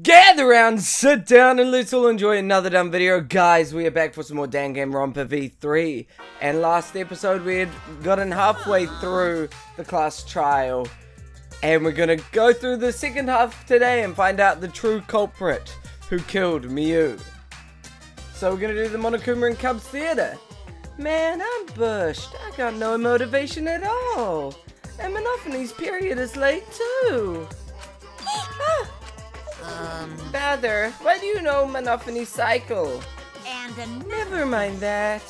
Gather around, sit down, and let's all enjoy another dumb video. Guys, we are back for some more Danganronpa V3. And last episode we had gotten halfway through the class trial. And we're gonna go through the second half today and find out the true culprit who killed Miu. So we're gonna do the Monokuma and Cubs Theater. Man, I'm bushed. I got no motivation at all. And Monophanie's period is late too. Father, why do you know Monophanie's cycle? Never mind that.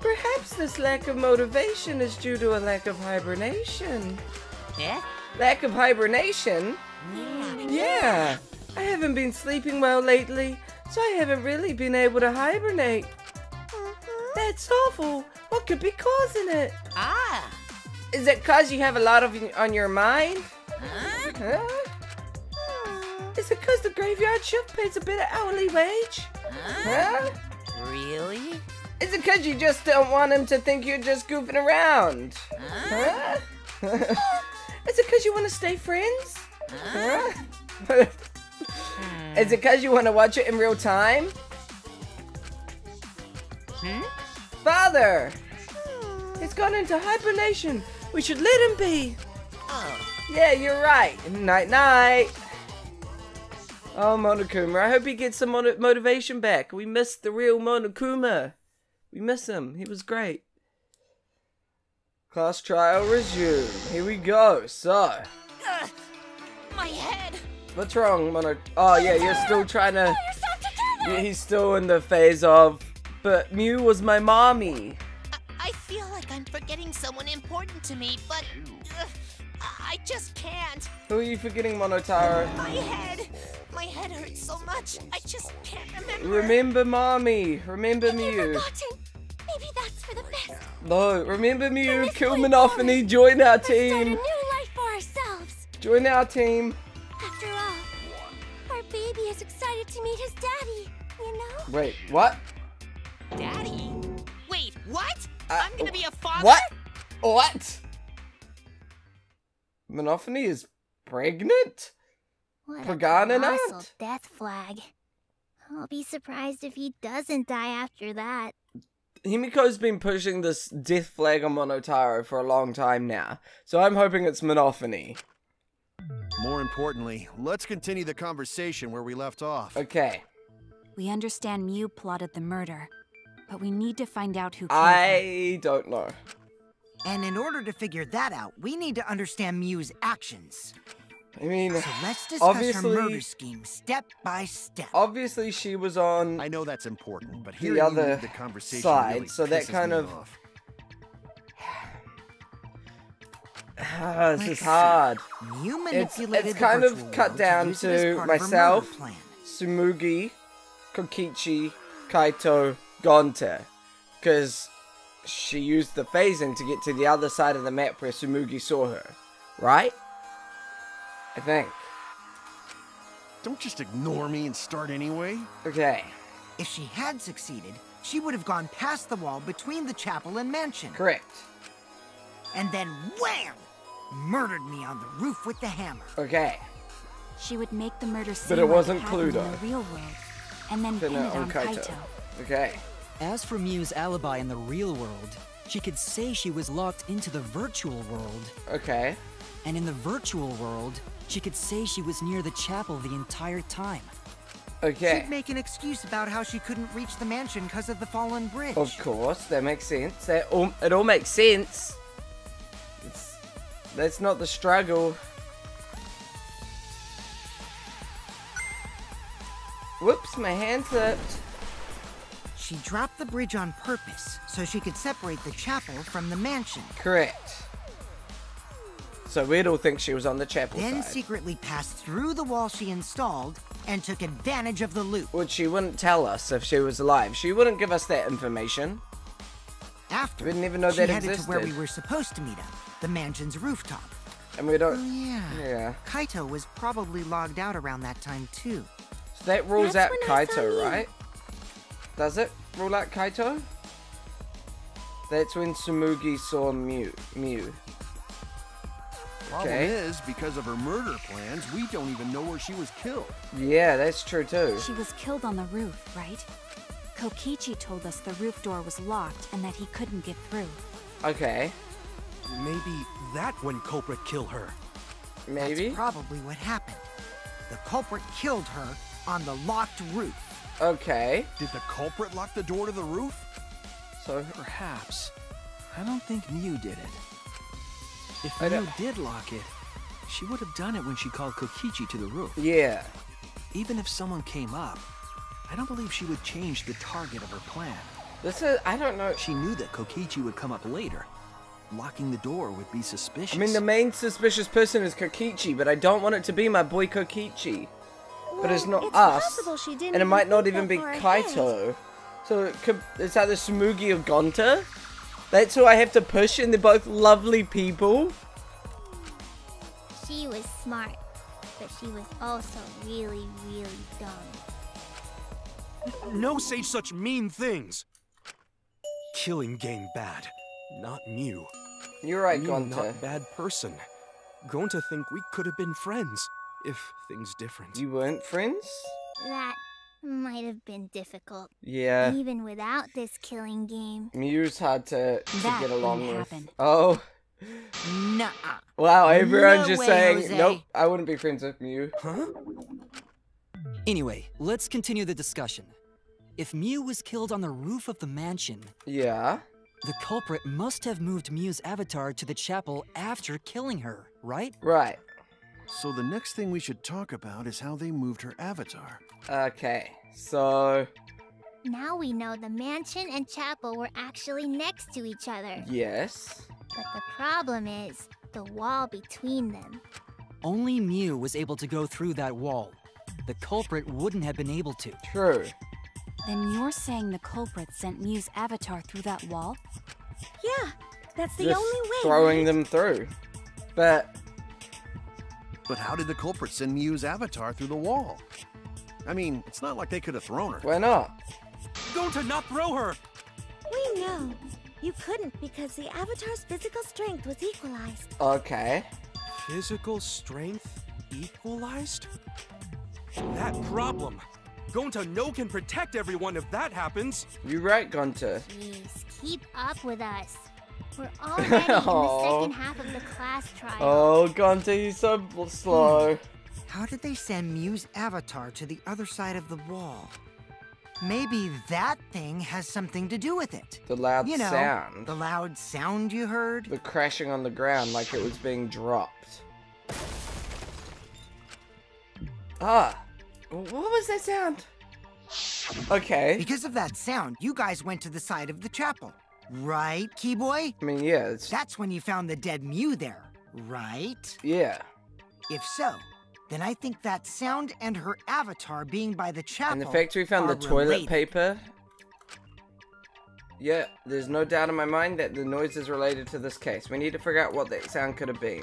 Perhaps this lack of motivation is due to a lack of hibernation. Yeah? Lack of hibernation? Yeah. I haven't been sleeping well lately, so I haven't really been able to hibernate. That's awful. What could be causing it? Is it cause you have a lot on your mind? Huh? Is it cause the graveyard shift pays a better hourly wage? Huh? Really? Is it cause you just don't want him to think you're just goofing around? Huh? Is it cause you want to stay friends? Huh? Is it cause you want to watch it in real time? Father! He's gone into hibernation. We should let him be. Yeah, you're right. Night night. Oh, Monokuma, I hope he gets some motivation back. We missed the real Monokuma. We miss him. He was great. Class trial resumed. Here we go. So. My head. What's wrong, Mono? Oh, yeah, you're still trying to. Yeah, he's still in the phase of. But Miu was my mommy. I feel like I'm forgetting someone important to me, but I just can't. Who are you forgetting, Monotaro? My head hurts so much. I just can't remember. Remember mommy. Remember Miu. Forgotten. Maybe that's for the best. No, remember Miu. Kill Monophanie. Join our team. Start a new life for ourselves. Join our team. After all, our baby is excited to meet his daddy. You know? Wait, what? Daddy? Wait, what? I'm gonna be a father? What? What? Monophanie is pregnant? What a Pagana colossal not? death flag. I'll be surprised if he doesn't die after that. Himiko's been pushing this death flag on Monotaro for a long time now, so I'm hoping it's Monophanie. More importantly, let's continue the conversation where we left off. Okay. We understand Miu plotted the murder, but we need to find out who killed him. I don't know. And in order to figure that out, we need to understand Miu's actions. I mean, So let's discuss her obviously, murder scheme step by step. obviously she was on I know that's important, but the here other the conversation side, really so that pisses kind me of... off. This is hard. Miu manipulated It's kind the of virtual cut world down use it as to part of her myself, murder plan. Tsumugi, Kokichi, Kaito, Gonta. Because she used the phasing to get to the other side of the map where Tsumugi saw her. Right? I think. Don't just ignore me and start anyway. Okay. If she had succeeded, she would have gone past the wall between the chapel and mansion. Correct. And then wham! Murdered me on the roof with the hammer. Okay. She would make the murder seem But it like wasn't happened in Cluedo. the real world, and then Then pin it on on Kaito. Kaito. Okay. As for Miu's alibi in the real world, she could say she was locked into the virtual world. Okay. And in the virtual world, she could say she was near the chapel the entire time. Okay. She'd make an excuse about how she couldn't reach the mansion because of the fallen bridge. Of course, that makes sense. It all makes sense. That's not the struggle. Whoops, my hand slipped. She dropped the bridge on purpose so she could separate the chapel from the mansion. Correct. So we'd all think she was on the chapel Then side. secretly passed through the wall she installed and took advantage of the loop. Which she wouldn't tell us if she was alive. She wouldn't give us that information. After, We didn't even know she that headed to where we existed. were supposed to meet up, the mansion's rooftop. And we Oh don't... yeah. Yeah. Kaito was probably logged out around that time too. So that rules That's out when I saw Kaito, you. right? Does it rule out Kaito? That's when Tsumugi saw Miu. Problem is, because of her murder plans, we don't even know where she was killed. Yeah, that's true too. She was killed on the roof, right? Kokichi told us the roof door was locked and that he couldn't get through. Okay. Maybe that when Culprit killed her. Maybe? That's probably what happened. The culprit killed her on the locked roof. Okay. Did the culprit lock the door to the roof? So, Perhaps. I don't think Mew did it. If I Mew don't- did lock it, she would have done it when she called Kokichi to the roof. yeah. Even if someone came up, I don't believe she would change the target of her plan. This is, I don't know. She knew that Kokichi would come up later. Locking the door would be suspicious. I mean, the main suspicious person is Kokichi, but I don't want it to be my boy Kokichi. But it's not us. Possible she didn't And it might think not that even be far ahead. Kaito. So, it could, is that the Smugi of Gonta? That's who I have to push, and they're both lovely people? She was smart, but she was also really, really dumb. No say such mean things. Killing game bad, not Mew. You're right, Mew Gonta. not bad person. Going to think we could have been friends if things different. You weren't friends? That might have been difficult. Yeah. Even without this killing game. Mew's hard to That get along wouldn't with. happen. Oh. Nuh-uh. Wow, everyone's No just way, saying, Jose. nope, I wouldn't be friends with Mew. Huh? Anyway, let's continue the discussion. If Mew was killed on the roof of the mansion, Yeah. the culprit must have moved Mew's avatar to the chapel after killing her, right? Right. So the next thing we should talk about is how they moved her avatar. Okay, so, Now we know the mansion and chapel were actually next to each other. yes. But the problem is the wall between them. Only Mew was able to go through that wall. The culprit wouldn't have been able to. True. Then you're saying the culprit sent Mew's avatar through that wall? Yeah, that's the Just only way. throwing right? them through. But, But how did the culprit send Mew's avatar through the wall? I mean, it's not like they could have thrown her. why not? Going to not throw her! We know. You couldn't because the avatar's physical strength was equalized. Okay. Physical strength equalized? That problem. Going to no can protect everyone if that happens. You're right, Gonta. Jeez, keep up with us. We're already in the Aw. second half of the class trial. Oh, Gonta, you're so slow. How did they send Mew's avatar to the other side of the wall? Maybe that thing has something to do with it. The loud You know, sound. the loud sound you heard? The crashing on the ground like it was being dropped. Ah. What was that sound? Okay. Because of that sound, you guys went to the side of the chapel. Right, Keyboy? I mean, yeah, it's... That's when you found the dead Mew there, right? Yeah. If so, then I think that sound and her avatar being by the chapel And the fact we found the are toilet related. paper. Yeah, there's no doubt in my mind that the noise is related to this case. We need to figure out what that sound could have been.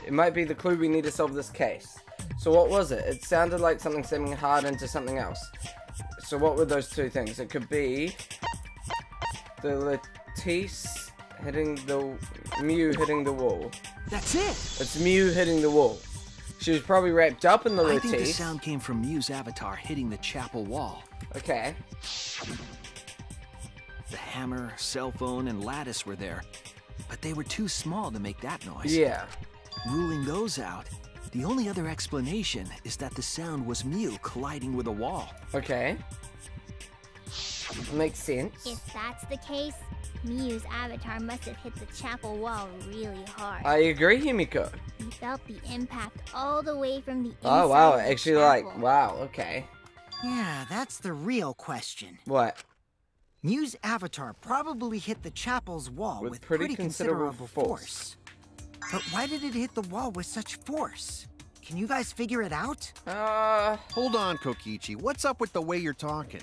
It might be the clue we need to solve this case. So what was it? It sounded like something stemming hard into something else. So what were those two things? It could be the Latisse hitting the... Mew hitting the wall. That's it! It's Mew hitting the wall. She was probably wrapped up in the I think the Latisse. sound came from Mew's avatar hitting the chapel wall. Okay. The hammer, cell phone, and lattice were there, but they were too small to make that noise. Yeah. Ruling those out, the only other explanation is that the sound was Mew colliding with a wall. Okay. Makes sense. If that's the case, Mew's avatar must have hit the chapel wall really hard. I agree, Himiko. You felt the impact all the way from the inside Oh, wow. of the Actually, chapel. like, wow. Okay. Yeah, that's the real question. What? Mew's avatar probably hit the chapel's wall With with pretty pretty considerable considerable force. But why did it hit the wall with such force? Can you guys figure it out? Hold on, Kokichi. What's up with the way you're talking?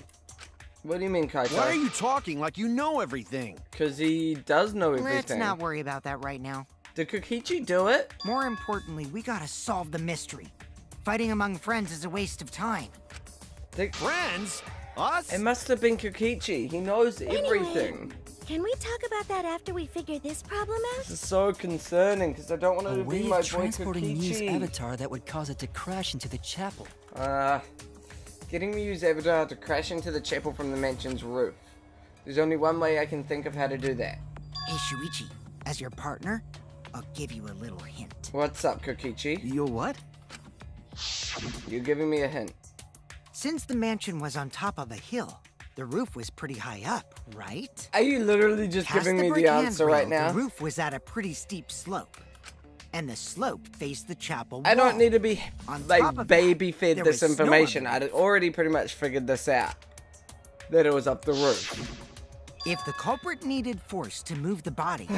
What do you mean, Kaito? Why are you talking like you know everything? Because he does know everything. Let's not worry about that right now. Did Kokichi do it? More importantly, we gotta solve the mystery. Fighting among friends is a waste of time. Friends? Us? It must have been Kokichi. He knows everything. Can we talk about that after we figure this problem out? This is so concerning because I don't want A it to way be my of boy transporting Miu's Kokichi. avatar that would cause it to crash into the chapel. Getting Miu's avatar to crash into the chapel from the mansion's roof. There's only one way I can think of how to do that. Hey, Shuichi, as your partner, I'll give you a little hint. What's up, Kokichi? You what? You're giving me a hint. Since the mansion was on top of a hill, the roof was pretty high up, right? Are you literally just Past giving me brick the answer right handrail, now? The roof was at a pretty steep slope, and the slope faced the chapel wall. I don't need to be On top like of baby that, fed there this was snow information. on the I'd already pretty much figured this out. That it was up the roof. If the culprit needed force to move the body,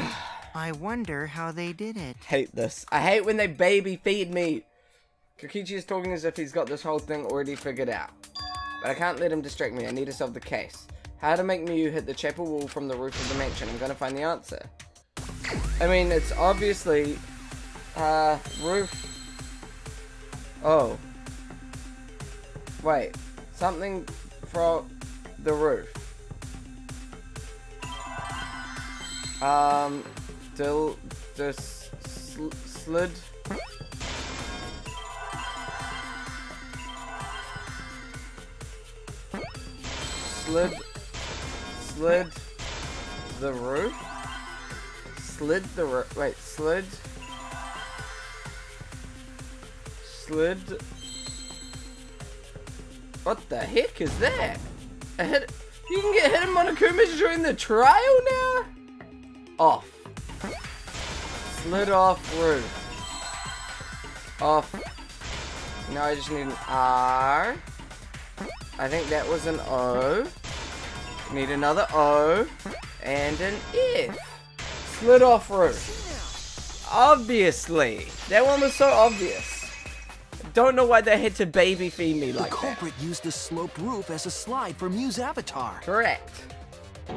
I wonder how they did it. Hate this. I hate when they baby feed me. Kokichi is talking as if he's got this whole thing already figured out. But I can't let him distract me. I need to solve the case. How to make Miu hit the chapel wall from the roof of the mansion. I'm gonna find the answer. I mean, it's obviously roof. Oh. Wait. Something from the roof. Still just slid. Slid the roof? Slid the roof. Wait, slid. What the heck is that? You can get hidden Monokumas during the trial now? Off. Slid off roof. Off. Now I just need an R. I think that was an O. Need another O. And an F. Slid off roof. Obviously. That one was so obvious. Don't know why they had to baby feed me like The that. culprit used the sloped roof as a slide for Miu's avatar. Correct.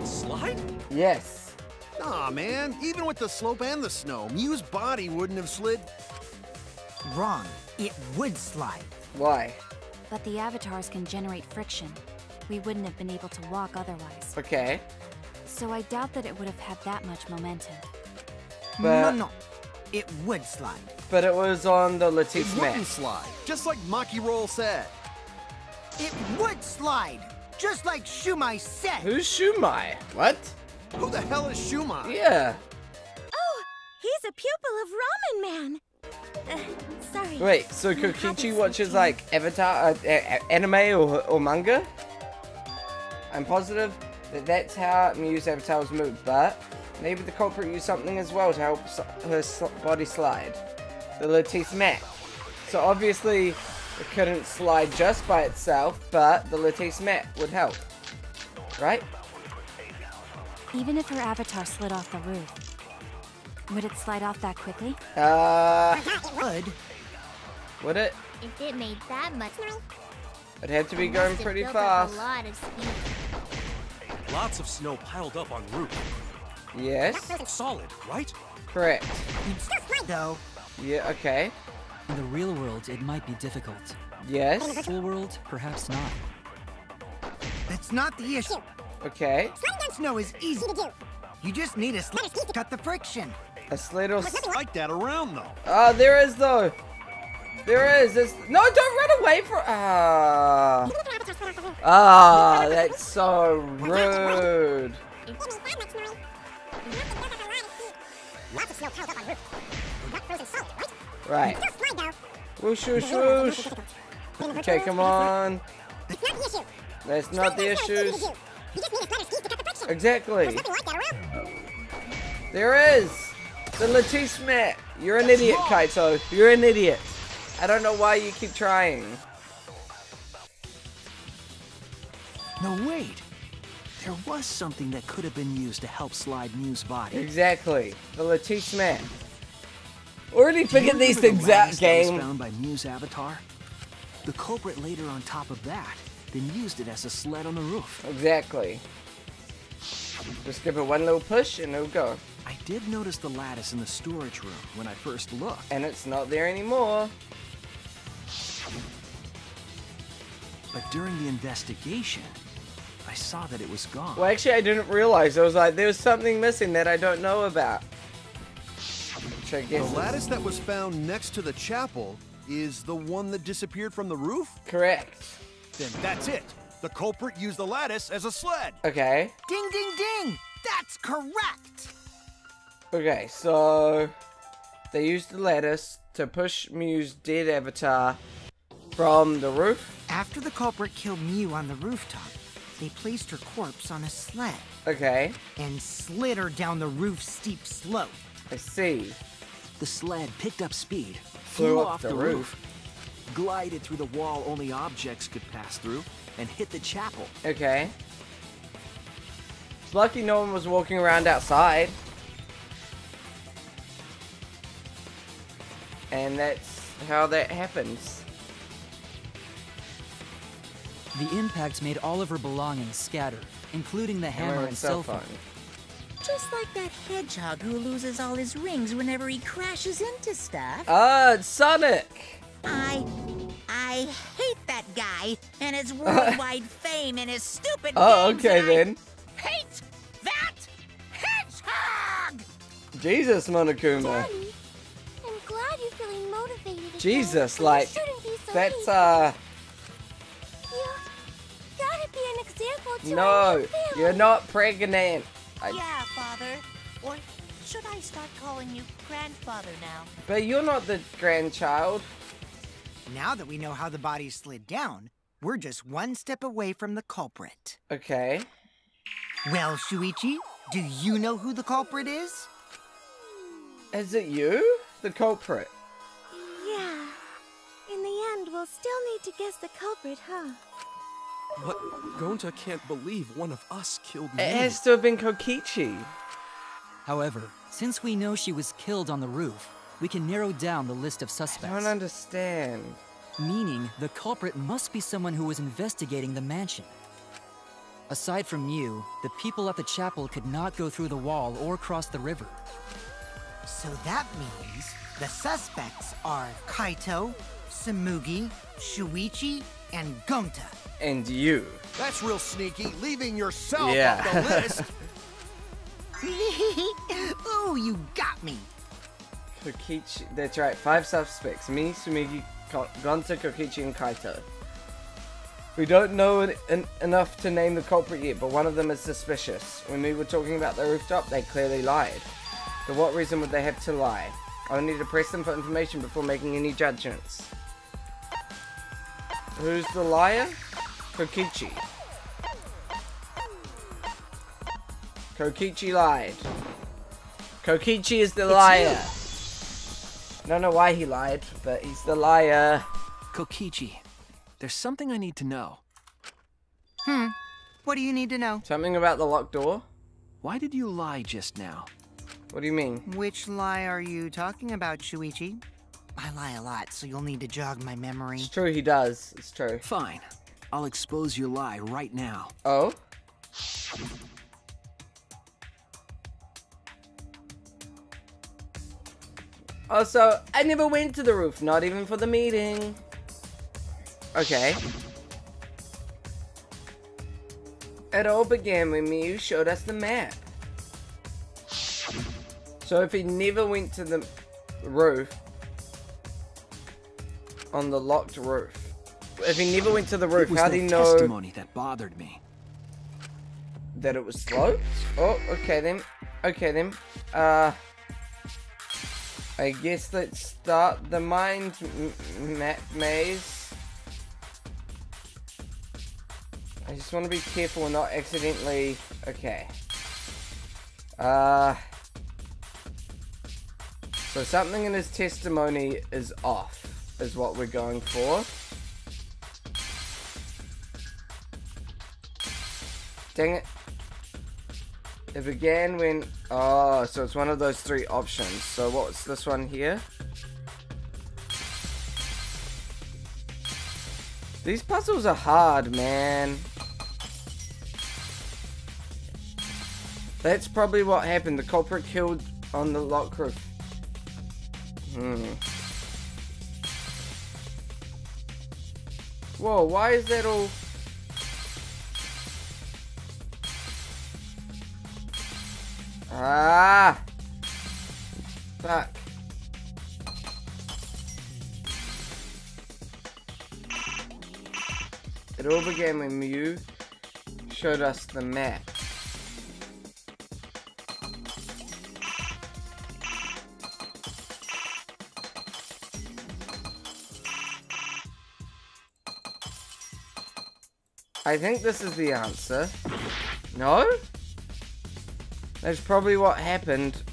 Slide? Yes. Aw, man. Even with the slope and the snow, Miu's body wouldn't have slid. Wrong. It would slide. Why? But the avatars can generate friction. We wouldn't have been able to walk otherwise. Okay. So I doubt that it would have had that much momentum. But, No. It would slide. but it was on the It Latisse wouldn't map. slide, just like Maki Roll said. It would slide, just like Shumai said. Who's Shumai? What? Who the hell is Shumai? Yeah. Oh, he's a pupil of Ramen Man. Sorry. Wait, so Kokichi watches like Avatar, anime or manga? I'm positive that that's how Miu's avatar was moved, but maybe the culprit used something as well to help her body slide. The Latisse mat. So obviously it couldn't slide just by itself, but the Latisse mat would help. Right? Even if her avatar slid off the roof, would it slide off that quickly? Would it? If it made that much noise, It had to be it going must have pretty built up fast. a lot of speed. Lots of snow piled up on roof. Yes. Solid, right? Correct. Though, Yeah, okay. In the real world, it might be difficult. Yes. In the virtual world, perhaps not. that's not the issue. Okay. Snow is easy to do. You just need a sled to cut the friction. A sled or... Like that around, though. Oh, there is though. There is. No, don't run away from. That's so rude. Right. Whoosh, whoosh, whoosh. Okay, come on. That's not the issues. Exactly. There is. The Latisse mat. You're an idiot, Kaito. You're an idiot. I don't know why you keep trying. No, wait. There was something that could have been used to help slide Miu's body. Exactly. The Latisse mat. Already figured these Remember the things out, lattice that was game. found by Miu's avatar? The culprit laid her on top of that, then used it as a sled on the roof. Exactly. Just give it one little push and it'll go. I did notice the lattice in the storage room when I first looked. And it's not there anymore. But during the investigation, I saw that it was gone. Well, actually, I didn't realize. I was like, there was something missing that I don't know about. Which I guess The lattice that was found next to the chapel is the one that disappeared from the roof? correct. Then that's it. The culprit used the lattice as a sled. Okay. Ding, ding, ding! That's correct! Okay, so they used the lattice to push Mew's dead avatar from the roof. After the culprit killed Mew on the rooftop, they placed her corpse on a sled Okay, and slid her down the roof's steep slope. I see. The sled picked up speed, Flew flew up off the the roof. roof, glided through the wall only objects could pass through, and hit the chapel. Okay. It's lucky no one was walking around outside. And that's how that happens. The impacts made all of her belongings scatter, including the hammer and cell phone. Just like that hedgehog who loses all his rings whenever he crashes into stuff. Ah, it's Sonic! I hate that guy and his worldwide fame and his stupid Oh, games, okay and I then. hate that hedgehog! Jesus, Monokuma. Daddy, I'm glad you're feeling motivated again, Jesus, but like, you shouldn't be so that's, weak. You gotta be an example to our No, new family. you're not pregnant. Yeah, Father. Or should I start calling you grandfather now? But you're not the grandchild. Now that we know how the body slid down, we're just one step away from the culprit. Okay. Well, Shuichi, do you know who the culprit is? Is it you? The culprit? Yeah. In the end, we'll still need to guess the culprit, huh? But Gonta can't believe one of us killed me. It has to have been Kokichi. However, since we know she was killed on the roof, we can narrow down the list of I suspects. don't understand. Meaning, the culprit must be someone who was investigating the mansion. Aside from you, the people at the chapel could not go through the wall or cross the river. So that means the suspects are Kaito, Samugi, Shuichi, and Gonta. And you. That's real sneaky, leaving yourself Yeah. off the list. Ooh, you got me. Kokichi. That's right. 5 suspects. Me, Sumigi, Gonta, Kokichi, and Kaito. We don't know enough to name the culprit yet, but one of them is suspicious. When we were talking about the rooftop, they clearly lied. For what reason would they have to lie? I need to press them for information before making any judgments. Who's the liar? Kokichi. Kokichi lied. Kokichi is the liar. I don't know why he lied, but he's the liar. Kokichi, there's something I need to know. What do you need to know? Something about the locked door? Why did you lie just now? What do you mean? Which lie are you talking about, Shuichi? I lie a lot, so you'll need to jog my memory. It's true, he does. It's true. Fine. I'll expose your lie right now. Oh? Also, I never went to the roof, not even for the meeting. Okay. It all began when Mew showed us the map. So if he never went to the roof, on the locked roof, if he never went to the roof, It was how the do you know testimony that bothered me. that it was sloped? Oh, okay then. Okay then. I guess let's start the mind map maze. I just want to be careful and not accidentally. Okay. So something in his testimony is off, is what we're going for. Dang it. It began when... Oh, so it's one of those 3 options. So what's this one here? These puzzles are hard, man. That's probably what happened. The culprit killed on the lock roof. Whoa, why is that all... Ah! Fuck. It all began when Mew showed us the map. I think this is the answer. No? That's probably what happened.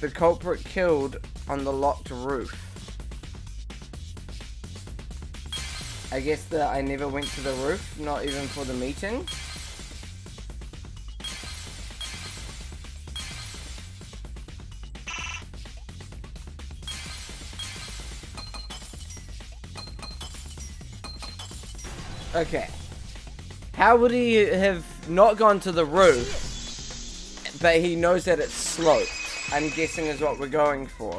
The culprit killed on the locked roof. I guess that I never went to the roof, not even for the meeting. Okay. How would he have not gone to the roof, but he knows that it's sloped? I'm guessing is what we're going for.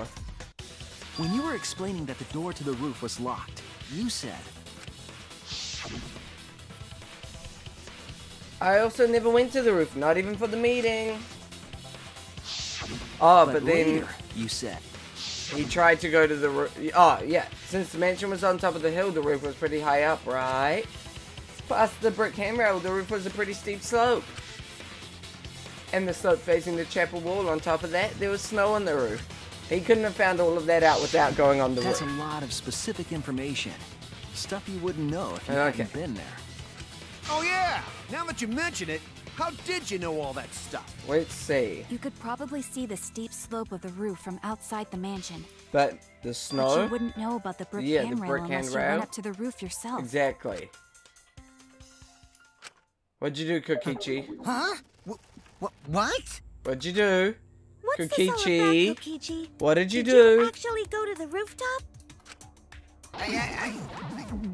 When you were explaining that the door to the roof was locked, you said... I also never went to the roof, not even for the meeting. Oh, but then... later, you said... He tried to go to the roof. Oh, yeah. Since the mansion was on top of the hill, the roof was pretty high up, right? Past the brick handrail, the roof was a pretty steep slope. And the slope facing the chapel wall, on top of that, there was snow on the roof. He couldn't have found all of that out without going on the roof. That's a lot of specific information. Stuff you wouldn't know if you hadn't been there. Oh yeah! Now that you mention it, how did you know all that stuff? Let's see. You could probably see the steep slope of the roof from outside the mansion. But the snow? But you wouldn't know about the brick handrail unless you went up to the roof yourself. Exactly. What'd you do, Kokichi? Huh? What? What'd you do? What's Kokichi? this all about, Kokichi? What did you Did do? you actually go to the rooftop? I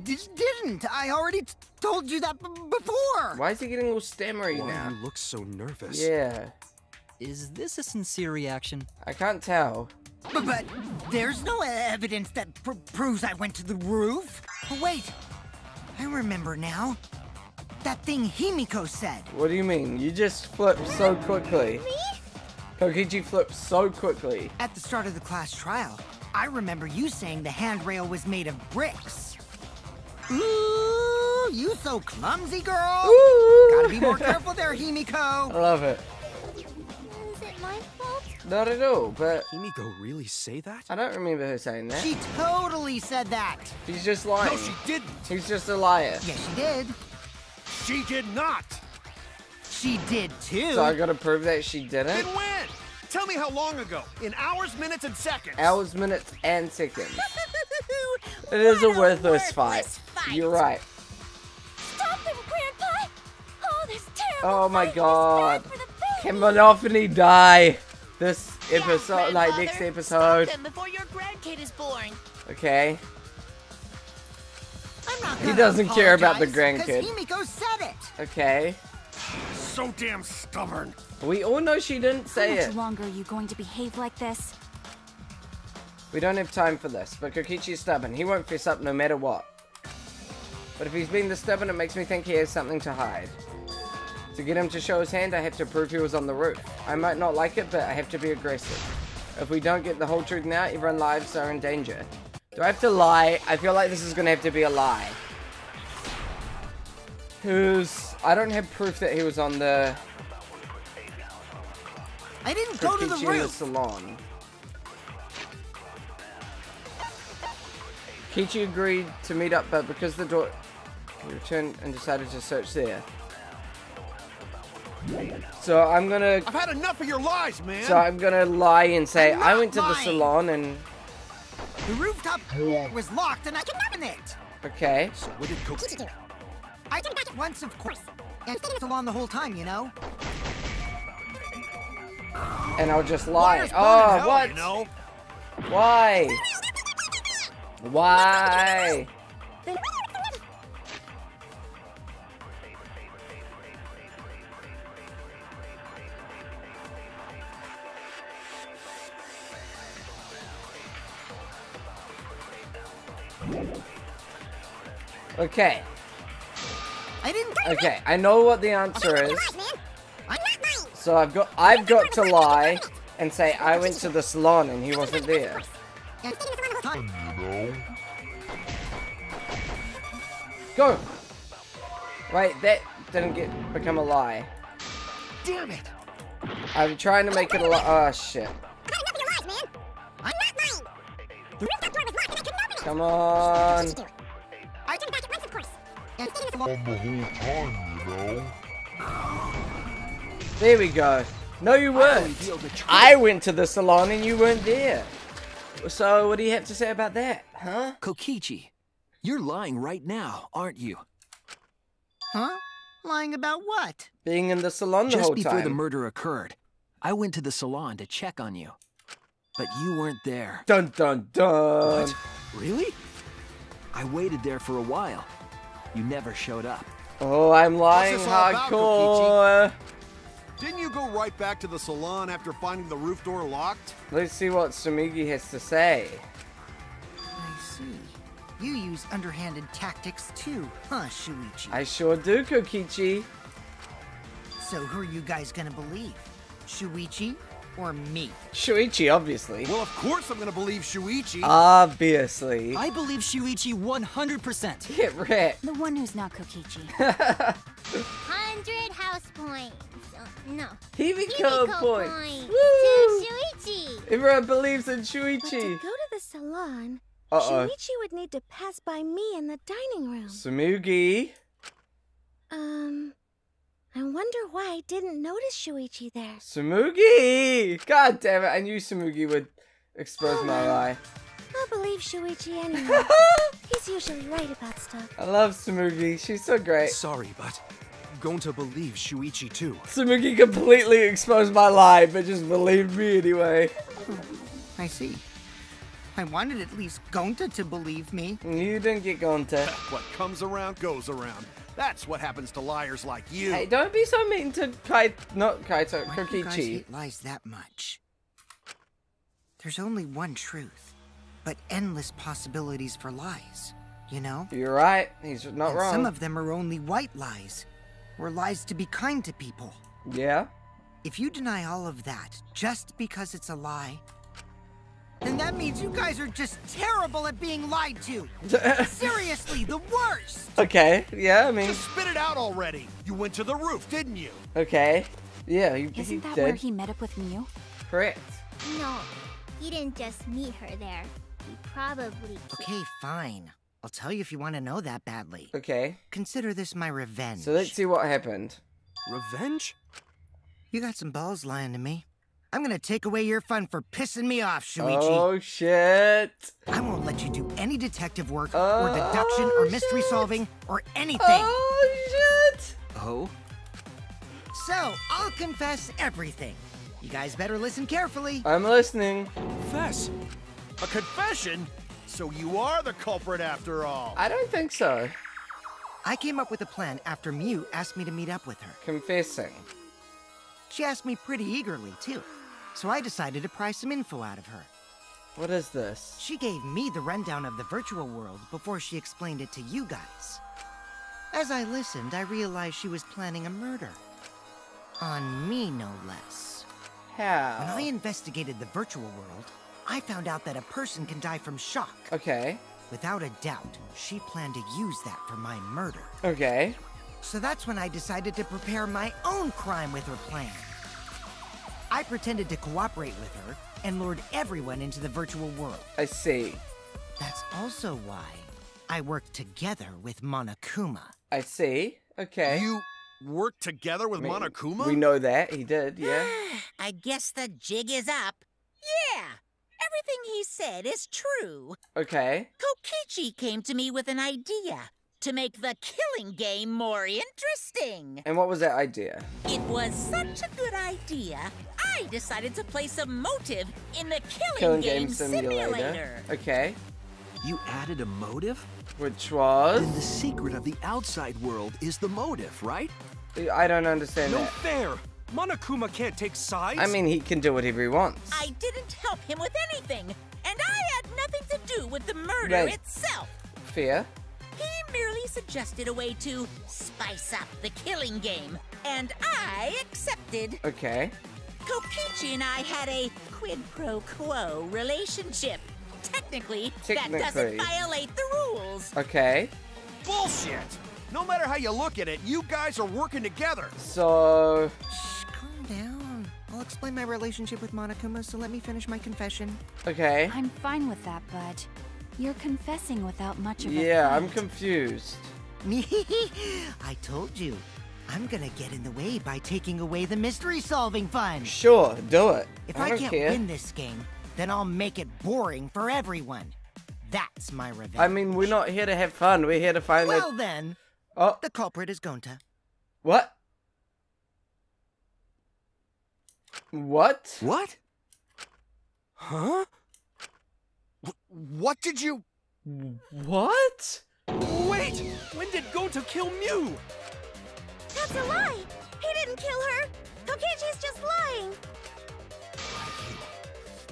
didn't. I already told you that before. Why is he getting all stammery now? You look so nervous. Yeah. Is this a sincere reaction? I can't tell. But there's no evidence that proves I went to the roof. Oh, wait. I remember now. That thing Himiko said. What do you mean? You just flipped so quickly. Me? Kokichi flipped so quickly. At the start of the class trial, I remember you saying the handrail was made of bricks. Ooh, you so clumsy, girl. Ooh. Gotta be more careful there, Himiko. I love it. Is it my fault? Not at all, but Himiko really say that? I don't remember her saying that. She totally said that. She's just lying. No, she didn't. He's just a liar. Yes, she did. She did not. She did too. So I gotta prove that she didn't? Then when? Tell me how long ago. In hours, minutes, and seconds. Hours, minutes, and seconds. It is a worthless fight. You're right. Stop them, Grandpa! Oh, this terrible Oh my fight god. is bad for the Can Monophony die this Yeah, episode, like Grandfather, next episode? Stop them before your grandkid is born. Okay. I'm not He gonna doesn't care about the apologize, grandkid. 'cause Himiko said it. Okay. So damn stubborn. We all know she didn't say How much it. longer are you going to behave like this? We don't have time for this, but Kokichi's stubborn. He won't fess up no matter what. But if he's being this stubborn, it makes me think he has something to hide. To get him to show his hand, I have to prove he was on the roof. I might not like it, but I have to be aggressive. If we don't get the whole truth now, everyone's lives are in danger. Do I have to lie? I feel like this is going to have to be a lie. I don't have proof that he was on the... I didn't go to the Kokichi in the roof. salon. Kichi agreed to meet up, but because the door... He returned and decided to search there. So I'm gonna... I've had enough of your lies, man. So I'm gonna lie and say I'm I not went to the lying. salon and... The rooftop was locked and I can open it. Okay. So what did Kokichi do? I did it once, of course. And the salon the whole time, you know? And I'll just lie. Liar's Oh, born in hell, what? you know? Why? Why? Okay. I didn't. Okay, I know what the answer is. So I've got to lie and say I went to the salon and he wasn't there. Go! Wait, that didn't become a lie. Damn it! I'm trying to make it a lie. Oh shit. Come on. There we go. No, you weren't. I went to the salon and you weren't there. So, what do you have to say about that, huh? Kokichi, you're lying right now, aren't you? Huh? Lying about what? Being in the salon the whole time. Just before the murder occurred, I went to the salon to check on you. But you weren't there. Dun dun dun. What? Really? I waited there for a while. You never showed up. Oh, I'm lying What's this all about, hardcore. Didn't you go right back to the salon after finding the roof door locked? Let's see what Tsumugi has to say. I see. You use underhanded tactics too, huh, Shuichi? I sure do, Kokichi. So who are you guys gonna believe? Shuichi or me? Shuichi, obviously. Well, of course I'm gonna believe Shuichi. Obviously. I believe Shuichi 100%. Get wrecked. The one who's not Kokichi. 100 house points. No. Himiko points. To Shuichi. Everyone believes in But to Shuichi. go to the salon, Uh-oh. Shuichi would need to pass by me in the dining room. Tsumugi. I wonder why I didn't notice Shuichi there. Tsumugi! God damn it, I knew Tsumugi would expose my lie. I'll believe Shuichi anyway. He's usually right about stuff. I love Tsumugi, she's so great. Sorry, but I'm going to believe Shuichi too. Tsumugi completely exposed my lie, but just believed me anyway. I see. I wanted at least Gonta to believe me. You didn't get Gonta. What comes around goes around. That's what happens to liars like you. Hey, don't be so mean to not Kaito, Why do you guys Kokichi. hate lies that much? There's only one truth, but endless possibilities for lies, you know? You're right, he's not And wrong. some of them are only white lies, or lies to be kind to people. Yeah? If you deny all of that just because it's a lie, then that means you guys are just terrible at being lied to. Seriously, the worst. Okay, yeah, I mean, Just spit it out already. You went to the roof, didn't you? okay. Yeah, he Isn't that did. where he met up with Miu? Correct. No, he didn't just meet her there. He probably... Okay, fine. I'll tell you if you want to know that badly. Okay, Consider this my revenge. so let's see what happened. Revenge? You got some balls lying to me. I'm gonna take away your fun for pissing me off, Shuichi. Oh, shit. I won't let you do any detective work, Oh, or deduction, or mystery shit. solving, or anything. Oh, shit. Oh? So, I'll confess everything. You guys better listen carefully. I'm listening. Fess. A confession? So you are the culprit after all. I don't think so. I came up with a plan after Miu asked me to meet up with her. Confessing. She asked me pretty eagerly, too. So I decided to pry some info out of her. What is this? She gave me the rundown of the virtual world before she explained it to you guys. As I listened, I realized she was planning a murder. On me, no less. When I How? investigated the virtual world, I found out that a person can die from shock. Okay. Without a doubt, she planned to use that for my murder. Okay. So that's when I decided to prepare my own crime with her plan. I pretended to cooperate with her and lured everyone into the virtual world. I see. That's also why I worked together with Monokuma. I see. Okay. You worked together with Monokuma? We know that. He did, yeah. I guess the jig is up. Yeah, everything he said is true. Okay. Kokichi came to me with an idea to make the killing game more interesting. And what was that idea? It was such a good idea, I decided to place a motive in the killing game simulator. Okay. You added a motive? Which was? Then the secret of the outside world is the motive, right? I don't understand No that. fair. Monokuma can't take sides. I mean, he can do whatever he wants. I didn't help him with anything, and I had nothing to do with the murder Right. itself. Fair. He merely suggested a way to spice up the killing game, and I accepted. Okay. Kokichi and I had a quid pro quo relationship. Technically, that doesn't violate the rules. Okay. Bullshit! No matter how you look at it, you guys are working together. So... Shh, calm down. I'll explain my relationship with Monokuma, so let me finish my confession. Okay. I'm fine with that, but you're confessing without much of a Yeah, fight. I'm confused. I told you. I'm gonna get in the way by taking away the mystery-solving fun. Sure, do it. If I I don't can't care. win this game, then I'll make it boring for everyone. That's my revenge. I mean, we're not here to have fun. We're here to find well then, Oh. the culprit is Gonta. What? What? What? Huh? What did you... What? Wait! When did Gonta kill Mew? That's a lie! He didn't kill her! Kokichi's just lying!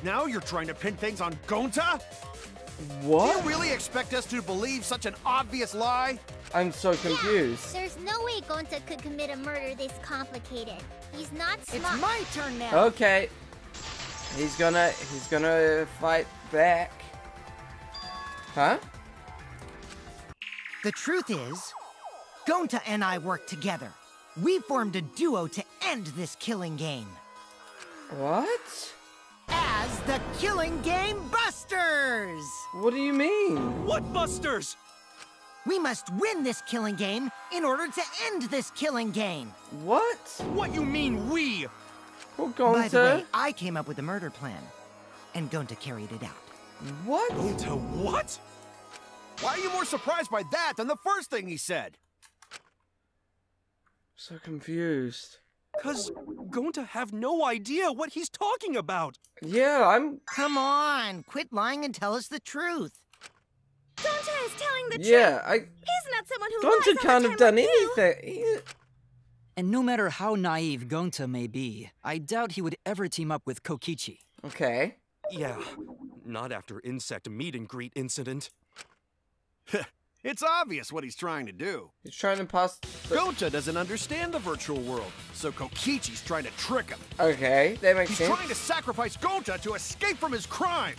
Now you're trying to pin things on Gonta? What? Do you really expect us to believe such an obvious lie? I'm so confused. There's no way Gonta could commit a murder this complicated. He's not smart. It's my turn now. Okay. He's gonna fight back. Huh? The truth is, Gonta and I worked together. We formed a duo to end this killing game. What? As the Killing Game Busters! What do you mean? What busters? We must win this killing game in order to end this killing game. What? What you mean, we? Well, By the way, Gonta. I came up with the murder plan, and Gonta carried it out. What? Gonta what? Why are you more surprised by that than the first thing he said? So confused. Cause Gonta have no idea what he's talking about. Yeah, I'm. Come on, quit lying and tell us the truth. Gonta is telling the Yeah, truth! He's not someone who Gonta lies all can't the have time done like you. anything. And no matter how naive Gonta may be, I doubt he would ever team up with Kokichi. Okay. Yeah, not after insect meet and greet incident. It's obvious what he's trying to do. He's trying to pass. Gonta doesn't understand the virtual world, so Kokichi's trying to trick him. Okay, that makes He's sense. trying to sacrifice Gonta to escape from his crime.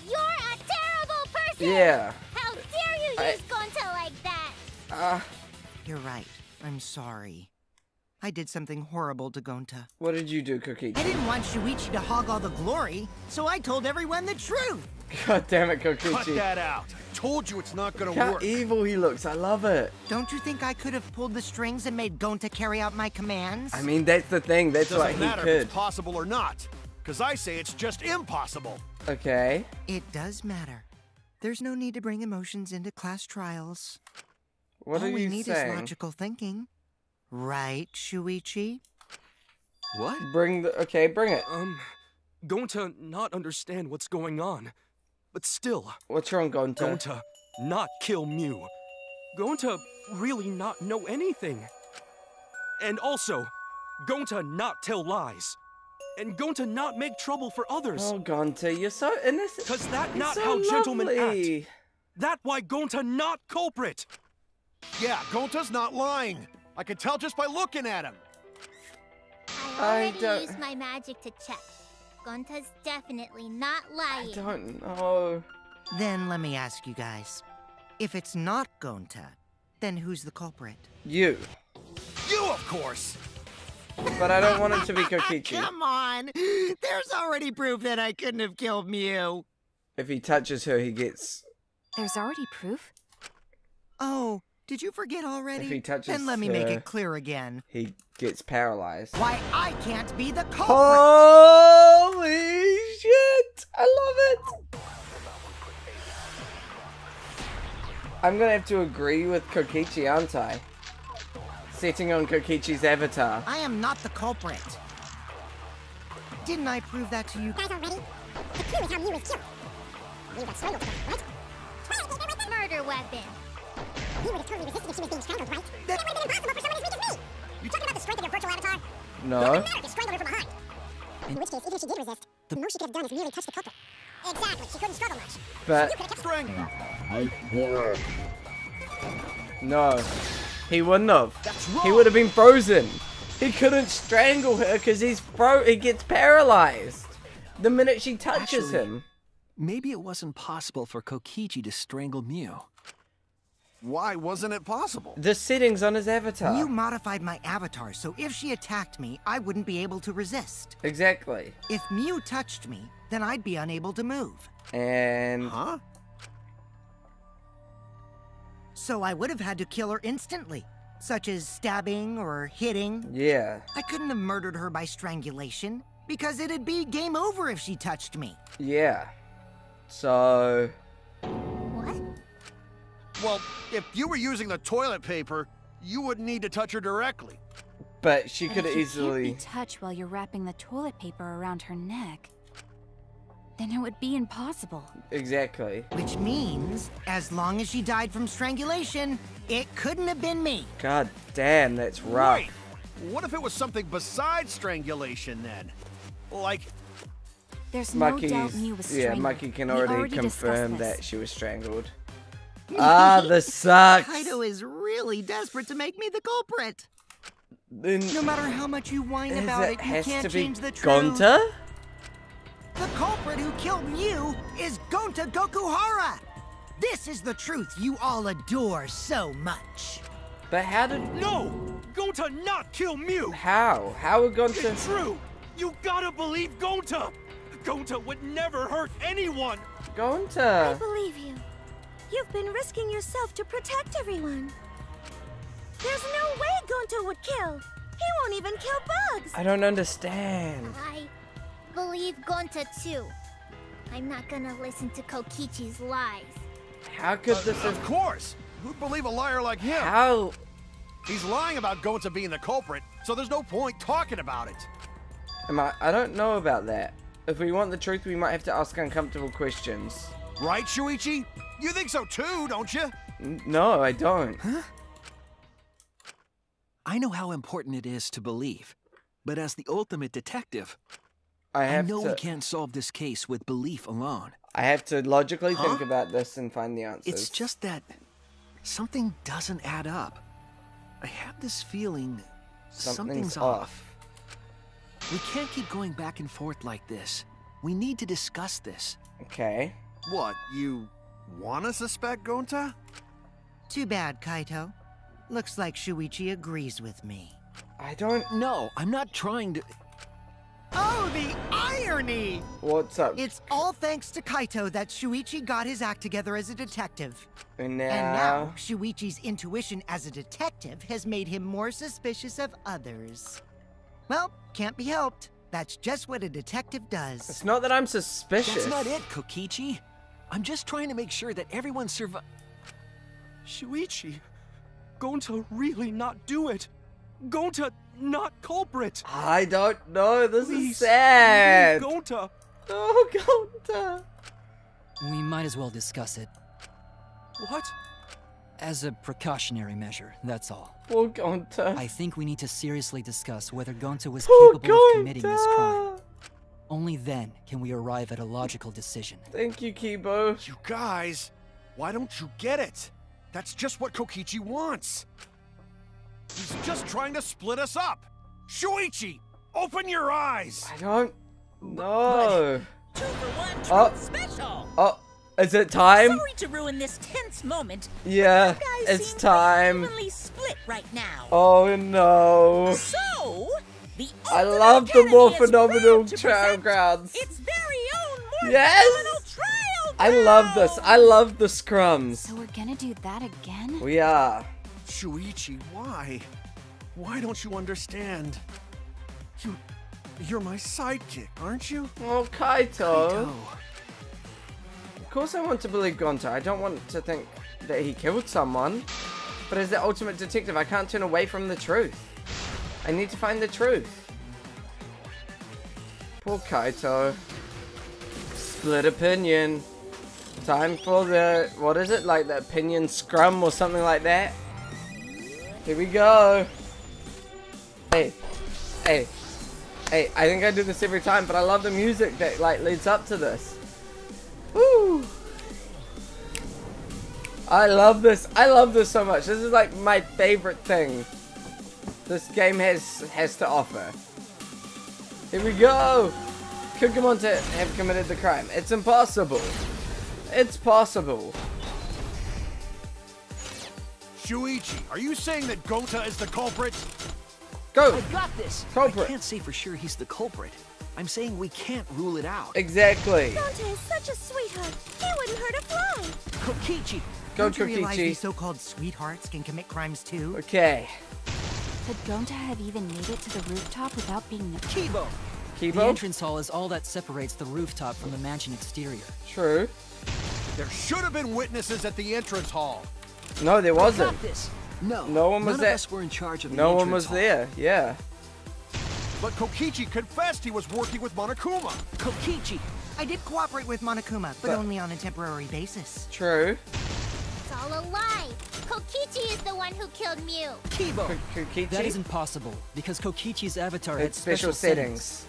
You're a terrible person! Yeah. How dare you use Gonta like that? You're right. I'm sorry. I did something horrible to Gonta. What did you do, Kokichi? I didn't want Shuichi to hog all the glory, so I told everyone the truth. God damn it, Cut Kokichi. that out. I told you it's not gonna Look how work. evil he looks. I love it. Don't you think I could have pulled the strings and made Gonta carry out my commands? I mean, that's the thing. That's Doesn't what he matter if could. it's possible or not, because I say it's just impossible. Okay. It does matter. There's no need to bring emotions into class trials. What All are we you need saying? is logical thinking. Right, Shuichi? What? Bring the. Okay, bring it. Gonta not understand what's going on. But still, What's wrong, Gonta? Gonta not kill Mew. Gonta really not know anything. And also, Gonta not tell lies. And Gonta not make trouble for others. Oh, Gonta, you're so innocent. Cause that You're not so how gentlemen lovely. act. That why Gonta not culprit. Yeah, Gonta's not lying. I can tell just by looking at him. I already don't- used my magic to check. Gonta's definitely not lying. I don't know. Then let me ask you guys. If it's not Gonta, then who's the culprit? You. You, of course. But I don't want it to be Kokichi. Come on! There's already proof that I couldn't have killed Mew. If he touches her, he gets. There's already proof? Oh, did you forget already? If he touches then let me make her- it clear again. He gets paralyzed. Why I can't be the culprit! Holy shit! I love it! I'm gonna have to agree with Kokichi, aren't I? Setting on Kokichi's avatar. I am not the culprit. Didn't I prove that to you? Guys are ready? The clue is how Mew was killed. Mew got strangled, right? Murder weapon. Mew would have totally resisted if she was being strangled, right? It would have been impossible for someone as weak as me! You talking about the strength of your virtual avatar? It No. wouldn't matter if you strangled her from behind. In which case, even if she did resist, the most she could have done is merely touch the culprit. Exactly, she couldn't struggle much. But You could have kept Strength. No, he wouldn't have. That's wrong. He would have been frozen. He couldn't strangle her because he gets paralyzed the minute she touches him. Maybe it wasn't possible for Kokichi to strangle Mew. Why wasn't it possible? The settings on his avatar. Mew modified my avatar, so if she attacked me, I wouldn't be able to resist. Exactly. If Mew touched me, then I'd be unable to move. And... Huh? So I would have had to kill her instantly, such as stabbing or hitting. yeah. I couldn't have murdered her by strangulation, because it'd be game over if she touched me. Yeah. So... What? Well, if you were using the toilet paper, you wouldn't need to touch her directly. But she But could if have you can't easily... be touched while you're wrapping the toilet paper around her neck, then it would be impossible. Exactly. Which means, as long as she died from strangulation, it couldn't have been me. God damn, that's rough. Wait, what if it was something besides strangulation then? Like, There's no doubt Mew was strangled. Maki can We already discussed confirm this. that she was strangled. Ah, this sucks. Kaito is really desperate to make me the culprit. Then No matter how much you whine about it, you has can't to be change the truth. Gonta? The culprit who killed Mew is Gonta Gokuhara. This is the truth you all adore so much. But how did... No! Gonta not kill Mew! How? How would It's Gonta... true! You gotta believe Gonta! Gonta would never hurt anyone! I Gonta? believe you. You've been risking yourself to protect everyone. There's no way Gonto would kill. He won't even kill bugs. I don't understand. I believe Gonta too. I'm not gonna listen to Kokichi's lies. How could this of have... course! Who'd believe a liar like him? How... He's lying about Gonta being the culprit, so there's no point talking about it. I don't know about that. If we want the truth, we might have to ask uncomfortable questions. Right, Shuichi? You think so too, don't you? No, I don't. Huh? I know how important it is to believe, but as the ultimate detective, I know we can't solve this case with belief alone. I have to logically think about this and find the answers. It's just that something doesn't add up. I have this feeling something's off. We can't keep going back and forth like this. We need to discuss this. Okay. What, you wanna suspect Gonta? Too bad, Kaito. Looks like Shuichi agrees with me. I don't... No, I'm not trying to... Oh, the irony! What's up? It's all thanks to Kaito that Shuichi got his act together as a detective. And And now... now, Shuichi's intuition as a detective has made him more suspicious of others. Well, can't be helped. That's just what a detective does. It's not that I'm suspicious. That's not it, Kokichi. I'm just trying to make sure that everyone Shuichi, Gonta really not do it. Gonta not culprit. I don't know. This Please, is sad. leave Gonta. Oh, Gonta. We might as well discuss it. What? As a precautionary measure, that's all. Poor Gonta. I think we need to seriously discuss whether Gonta was Poor capable of committing this crime. Gonta. Only then can we arrive at a logical decision. Thank you, Kibo. You guys, why don't you get it? That's just what Kokichi wants. He's just trying to split us up. Shuichi, open your eyes. I don't know. 2 for 1 truth Oh. special. Oh, is it time? Sorry to ruin this tense moment. Yeah, You guys it's seem time. evenly split right now. Oh no. So, the I Ultimate love the more Academy is phenomenal proud to trial present grounds. its very own more Yes! phenomenal trial I love this. I ground. love the scrums. So we're gonna do that again? We are. Shuichi, why? Why don't you understand? You're my sidekick, aren't you? Oh, Kaito. Kaito. Of course I want to believe Gonta. I don't want to think that he killed someone. But as the ultimate detective, I can't turn away from the truth. I need to find the truth. Poor Kaito. Split opinion. Time for the... What is it? Like the opinion scrum or something like that? Here we go. Hey. Hey. Hey, I think I do this every time, but I love the music that like leads up to this. Woo! I love this. I love this so much. This is like my favorite thing this game has to offer. Here we go. Could Gonta have committed the crime? It's impossible. It's possible. Shuichi, are you saying that Gonta is the culprit? Go. I got this. Culprit. I can't say for sure he's the culprit. I'm saying we can't rule it out. Exactly. Gonta is such a sweetheart. He wouldn't hurt a fly. Kokichi. Go, Don't you realize Kokichi. these so-called sweethearts can commit crimes too? Okay. Could Gonta have even made it to the rooftop without being noticed? Kibo. The Kibo? entrance hall is all that separates the rooftop from the mansion exterior. True. There should have been witnesses at the entrance hall. No, there I wasn't. got this. No. No one was None there. of us were in charge of the No one entrance was hall. there. Yeah. But Kokichi confessed he was working with Monokuma. Kokichi, I did cooperate with Monokuma, but But- only on a temporary basis. True. It's all a lie. Kokichi is the one who killed Mew. Kibo. Kokichi. That isn't possible, because Kokichi's avatar had It's special settings.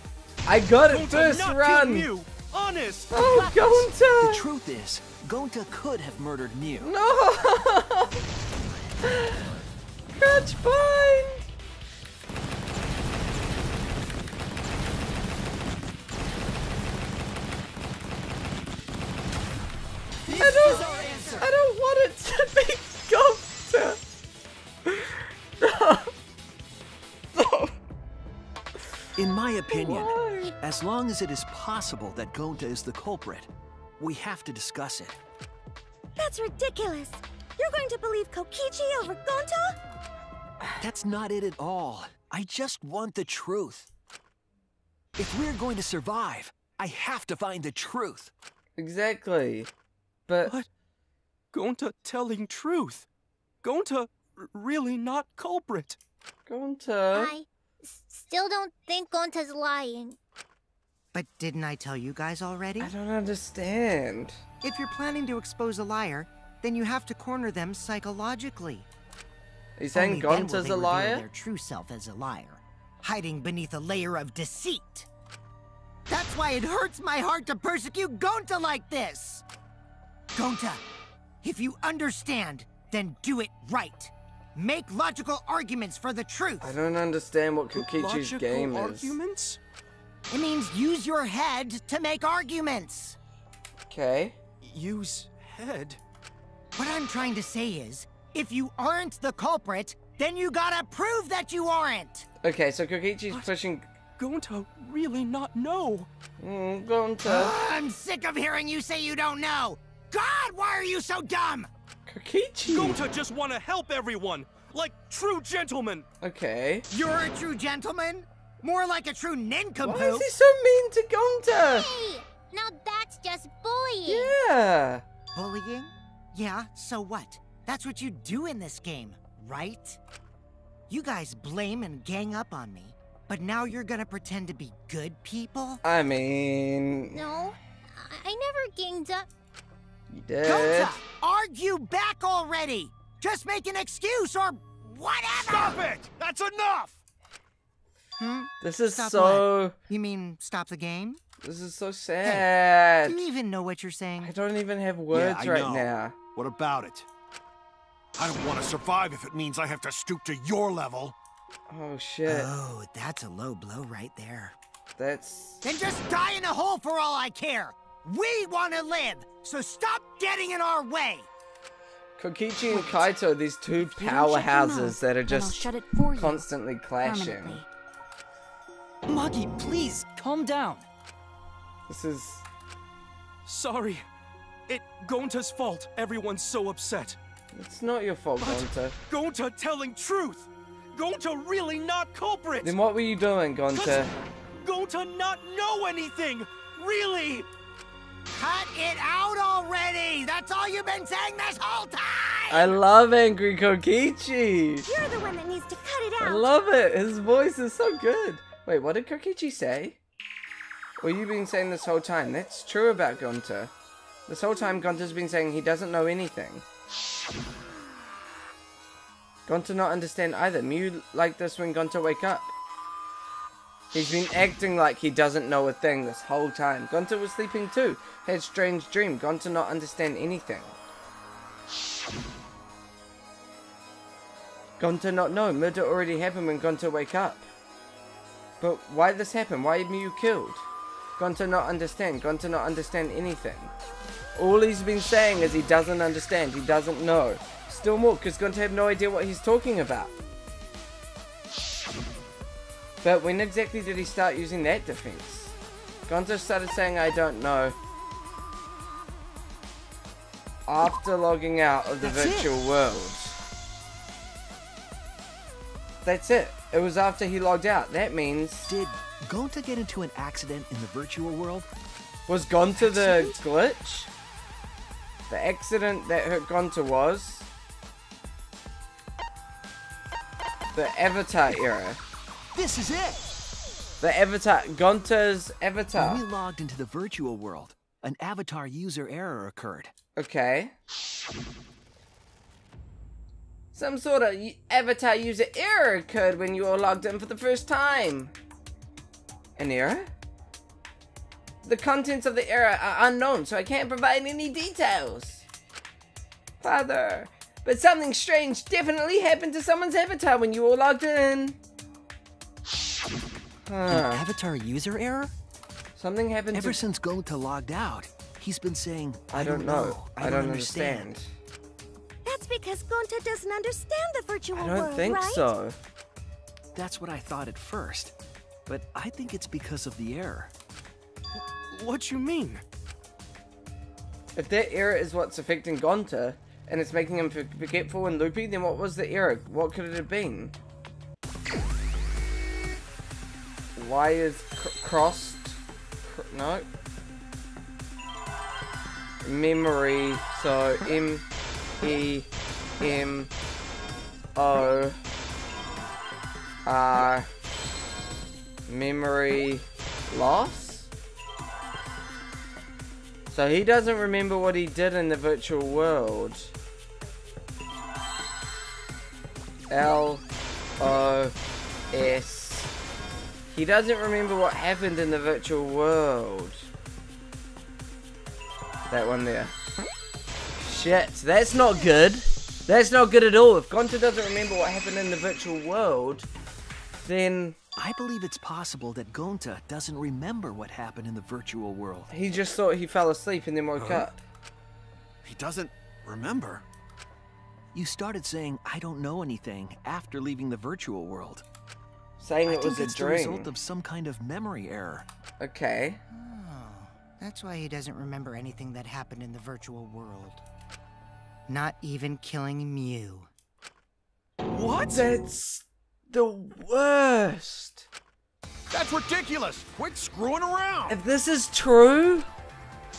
I got it Gonta first not run. killed Mew. Honest. Oh, The Gonta. truth is, Gonta could have murdered Mew. No. Catch bind. I don't want it to be Gonta. No. No. In my opinion, Why? as long as it is possible that Gonta is the culprit, we have to discuss it. That's ridiculous. You're going to believe Kokichi over Gonta? That's not it at all. I just want the truth. If we're going to survive, I have to find the truth. Exactly. But What? Gonta telling truth. Gonta really not culprit. Gonta. I still don't think Gonta's lying. But didn't I tell you guys already? I don't understand. If you're planning to expose a liar, then you have to corner them psychologically. Are you saying Only then will Gonta's they a reveal liar? their true self as a liar, hiding beneath a layer of deceit. That's why it hurts my heart to persecute Gonta like this. Gonta, if you understand, then do it right. Make logical arguments for the truth. I don't understand what Kokichi's Logical game is. arguments? It means use your head to make arguments. Okay. Use head. What I'm trying to say is, if you aren't the culprit, then you gotta prove that you aren't. Okay, so Kokichi's What? pushing. Gonta really not know. Gonta. I'm sick of hearing you say you don't know. God, why are you so dumb? Kokichi. Gonta just want to help everyone, like true gentlemen. Okay. You're a true gentleman? More like a true nincompoop. Why is he so mean to Gonta? Hey, now that's just bullying. Yeah. Bullying? Yeah, so what? That's what you do in this game, right? You guys blame and gang up on me, but now you're gonna pretend to be good people? I mean, No, I never ganged up. you did. Gonta, argue back already! Just make an excuse or whatever! Stop it! That's enough! This is Stop so. what? You mean stop the game? This is so Do sad. you even know what you're saying? I don't even have words I right know. now. What about it? I don't want to survive if it means I have to stoop to your level. Oh shit. Oh, that's a low blow right there. That's. Then just die in a hole for all I care! We want to live, so stop getting in our way! Kokichi and Kaito, these two If you don't shut your powerhouses mouth, that are then I'll just shut it for you, constantly clashing. permanently. Magi, please, calm down. This is. Sorry. It Gonta's fault everyone's so upset. It's not your fault, But- Gonta. Gonta telling truth. Gonta really not culprit. Then what were you doing, Gonta? Gonta not know anything. Really. Cut it out already! That's all you've been saying this whole time! I love Angry Kokichi. You're the one that needs to cut it I out. love it. His voice is so good. Wait, what did Kokichi say? Or you've been saying this whole time? That's true about Gonta. This whole time Gonta's been saying he doesn't know anything. Gonta not understand either. Mew like this when Gonta wake up. He's been acting like he doesn't know a thing this whole time. Gonta was sleeping too. Had strange dream. Gonta not understand anything. Gonta not know. Murder already happened when Gonta wake up. But why this happen? Why Mew killed? Gonta not understand. Gonta not understand anything. All he's been saying is he doesn't understand. He doesn't know. Still more, because Gonta have no idea what he's talking about. But when exactly did he start using that defense? Gonta started saying, I don't know, after logging out of the virtual world. That's it. It was after he logged out. That means... Did Gonta get into an accident in the virtual world? Was Gonta the glitch? The accident that hurt Gonta was... the Avatar era. This is it! The Avatar... Gonta's Avatar. When we logged into the virtual world, an Avatar user error occurred. Okay. Some sort of Avatar user error occurred when you were logged in for the first time. An error? The contents of the error are unknown, so I can't provide any details. Father, but something strange definitely happened to someone's avatar when you were logged in. An Avatar user error? Something happened Ever since Gonta logged out, he's been saying, I don't know. I don't understand. That's because Gonta doesn't understand the virtual world, I don't think right? so. That's what I thought at first. But I think it's because of the error. What you mean? If that error is what's affecting Gonta, and it's making him forgetful and loopy, then what was the error? What could it have been? Y is crossed. No. Memory. So M-E-M-O-R. Memory loss? So he doesn't remember what he did in the virtual world. L-O-S. He doesn't remember what happened in the virtual world. That one there. Shit, that's not good. That's not good at all. If Gonta doesn't remember what happened in the virtual world, then... I believe it's possible that Gonta doesn't remember what happened in the virtual world. He just thought he fell asleep and then woke up. He doesn't remember? You started saying, I don't know anything, after leaving the virtual world. Saying it was a I think it's the dream. result of some kind of memory error. Okay. Oh, that's why he doesn't remember anything that happened in the virtual world. Not even killing Mew. What? That's the worst. That's ridiculous! Quit screwing around! If this is true...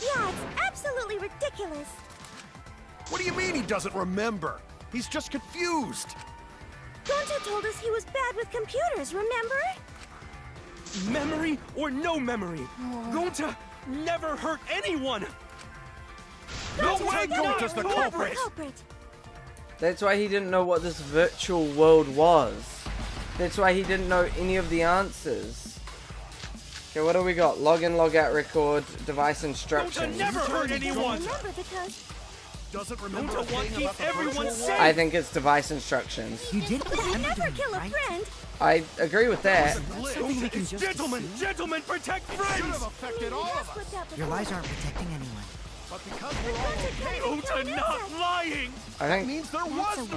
Yeah, it's absolutely ridiculous. What do you mean he doesn't remember? He's just confused! Gonta told us he was bad with computers, remember? Memory or no memory? Gonta never hurt anyone! No way Gonta's the culprit! That's why he didn't know what this virtual world was. That's why he didn't know any of the answers. Okay, what do we got? Login, logout record, device instructions. Gonta never hurt anyone! Doesn't remember Gonta won't keep everyone safe! I think it's device instructions. You didn't remember Never doing kill it, a right? friend. I agree with that. Gentlemen, protect friends! affected all of us. Your lies aren't protecting anyone. But because we're all okay, Gonta not lying! I that think means there was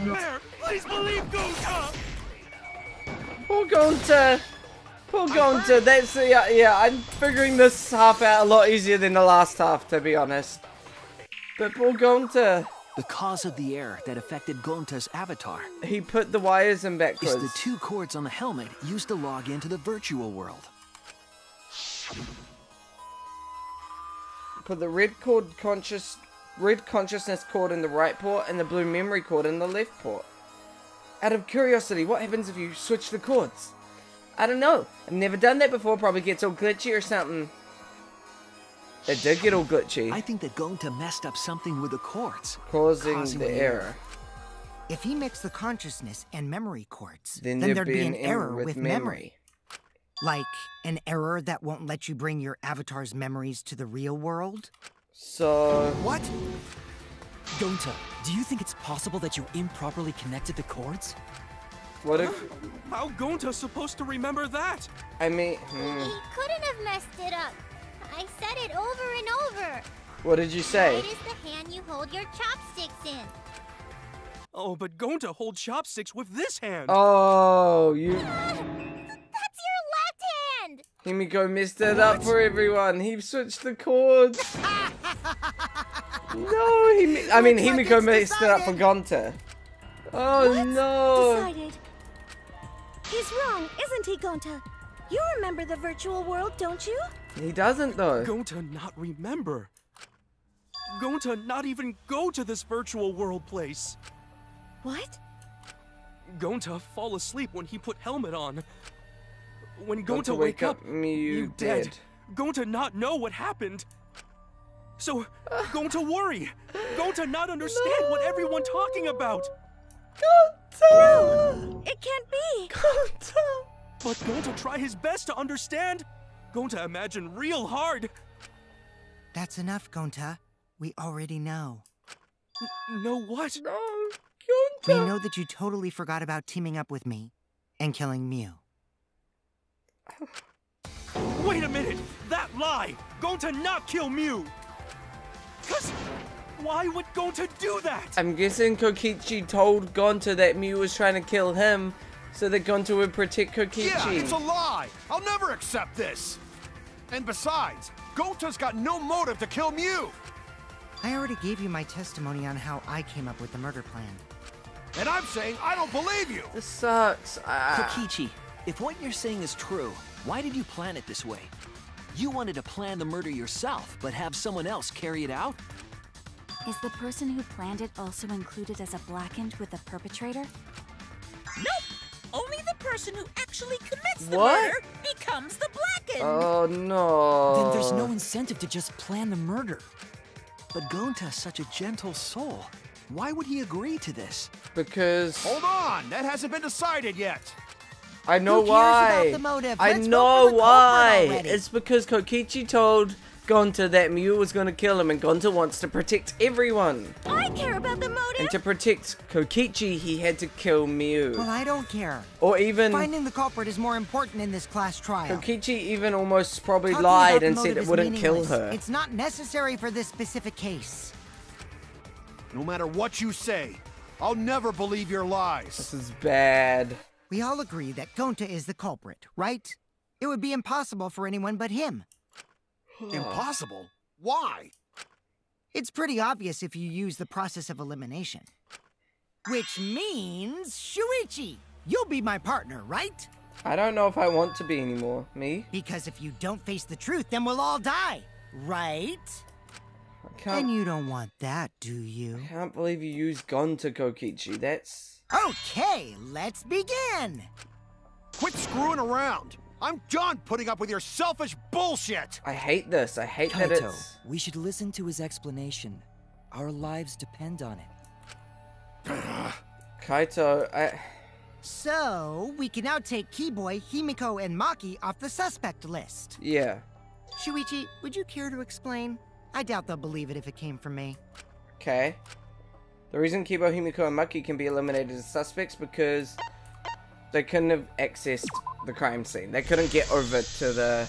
There, please believe Gonta! Poor Gonta. Poor Gonta. That's yeah. I'm figuring this half out a lot easier than the last half, to be honest. But poor Gonta. The cause of the error that affected Gonta's avatar He put the wires in is backwards. the 2 cords on the helmet used to log into the virtual world. Put the red consciousness cord in the right port and the blue memory cord in the left port. Out of curiosity, what happens if you switch the cords? I don't know. I've never done that before. Probably gets all glitchy or something. It did get all glitchy. I think that Gonta messed up something with the cords, Causing the error. If he mixed the consciousness and memory cords, Then there'd there'd be an error with memory. memory. Like an error that won't let you bring your avatar's memories to the real world? So... What? Gonta, do you think it's possible that you improperly connected the cords? What if... How Gonta's supposed to remember that? I mean... He couldn't have messed it up. I said it over and over. What did you say? Right is the hand you hold your chopsticks in. Oh, but Gonta holds chopsticks with this hand. Oh, you... That's your left hand! Himiko messed it up for everyone. He switched the chords. No, Himiko messed it up for Gonta. Oh What? no. Decided. He's wrong, isn't he, Gonta? You remember the virtual world, don't you? He doesn't though. Gonta not remember. Gonta not even go to this virtual world place. What? Gonta fall asleep when he put helmet on. When Gonta wake up, Mew dead. Gonta not know what happened. So, Gonta worry. Gonta not understand what everyone talking about. Gonta! It can't be! Gonta! But Gonta try his best to understand. Gonta imagine real hard. That's enough, Gonta. We already know. Know what? No, We Gonta! know that you totally forgot about teaming up with me and killing Mew. Wait a minute! That lie! Gonta not kill Mew! Cause why would Gonta do that? I'm guessing Kokichi told Gonta that Mew was trying to kill him so that Gonta would protect Kokichi. Yeah, it's a lie. I'll never accept this. And besides, Gonta's got no motive to kill Mew. I already gave you my testimony on how I came up with the murder plan. And I'm saying I don't believe you. This sucks. Kokichi, if what you're saying is true, why did you plan it this way? You wanted to plan the murder yourself, but have someone else carry it out? Is the person who planned it also included as a blackened with the perpetrator? Nope! Only the person who actually commits the What? murder becomes the blackened! Oh no. Then there's no incentive to just plan the murder. But Gonta's such a gentle soul. Why would he agree to this? Because Hold on, that hasn't been decided yet. I know Who cares why. about the motive? I Let's vote know for the culprit why. already. It's because Kokichi told Gonta that Mew was going to kill him, and Gonta wants to protect everyone. I care about the motive! And to protect Kokichi, he had to kill Mew. Well, I don't care. Or even Finding the culprit is more important in this class trial. Kokichi even almost probably Talking lied about the and said motive it is wouldn't kill meaningless. her. It's not necessary for this specific case. No matter what you say, I'll never believe your lies. This is bad. We all agree that Gonta is the culprit, right? It would be impossible for anyone but him. Impossible? Why? It's pretty obvious if you use the process of elimination. Which means, Shuichi, you'll be my partner, right? I don't know if I want to be anymore. Me? Because if you don't face the truth, then we'll all die, right? I can't, And you don't want that, do you? I can't believe you used Gonta, Kokichi. That's... Okay, let's begin! Quit screwing around. I'm done putting up with your selfish bullshit. I hate this. I hate that Kaito, it's... we should listen to his explanation. Our lives depend on it. Kaito, So, we can now take Keyboy, Himiko, and Maki off the suspect list. Yeah. Shuichi, would you care to explain? I doubt they'll believe it if it came from me. Okay. The reason Kibo, Himiko, and Maki can be eliminated as suspects because they couldn't have accessed the crime scene. They couldn't get over to the...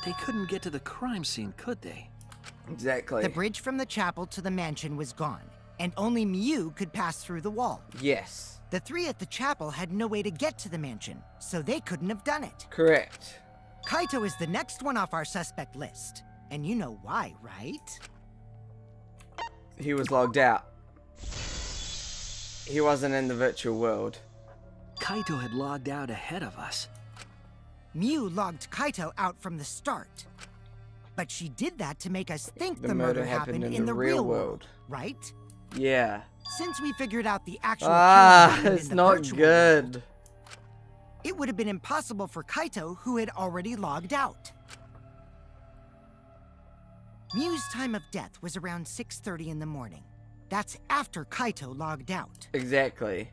They couldn't get to the crime scene, could they? Exactly. The bridge from the chapel to the mansion was gone, and only Mew could pass through the wall. Yes. The three at the chapel had no way to get to the mansion, so they couldn't have done it. Correct. Kaito is the next one off our suspect list. And you know why, right? He was logged out. He wasn't in the virtual world. Kaito had logged out ahead of us. Mew logged Kaito out from the start. But she did that to make us think The the murder murder happened in the real world, right? Yeah. Since we figured out the actual killing happened It's in the not virtual good. world, it would have been impossible for Kaito, who had already logged out. Mew's time of death was around 6:30 in the morning. That's after Kaito logged out. Exactly.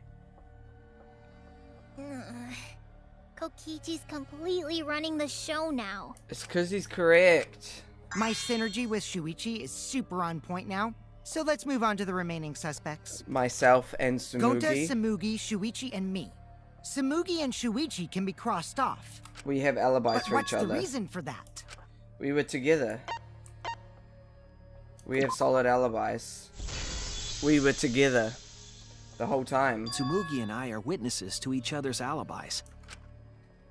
Kokichi's completely running the show now. It's because he's correct. My synergy with Shuichi is super on point now. So let's move on to the remaining suspects. Myself and Tsumugi. Gonta, Tsumugi, Shuichi, and me. Tsumugi and Shuichi can be crossed off. We have alibis for each other. What's the reason for that? We were together. We have solid alibis. We were together the whole time. Tsumugi and I are witnesses to each other's alibis.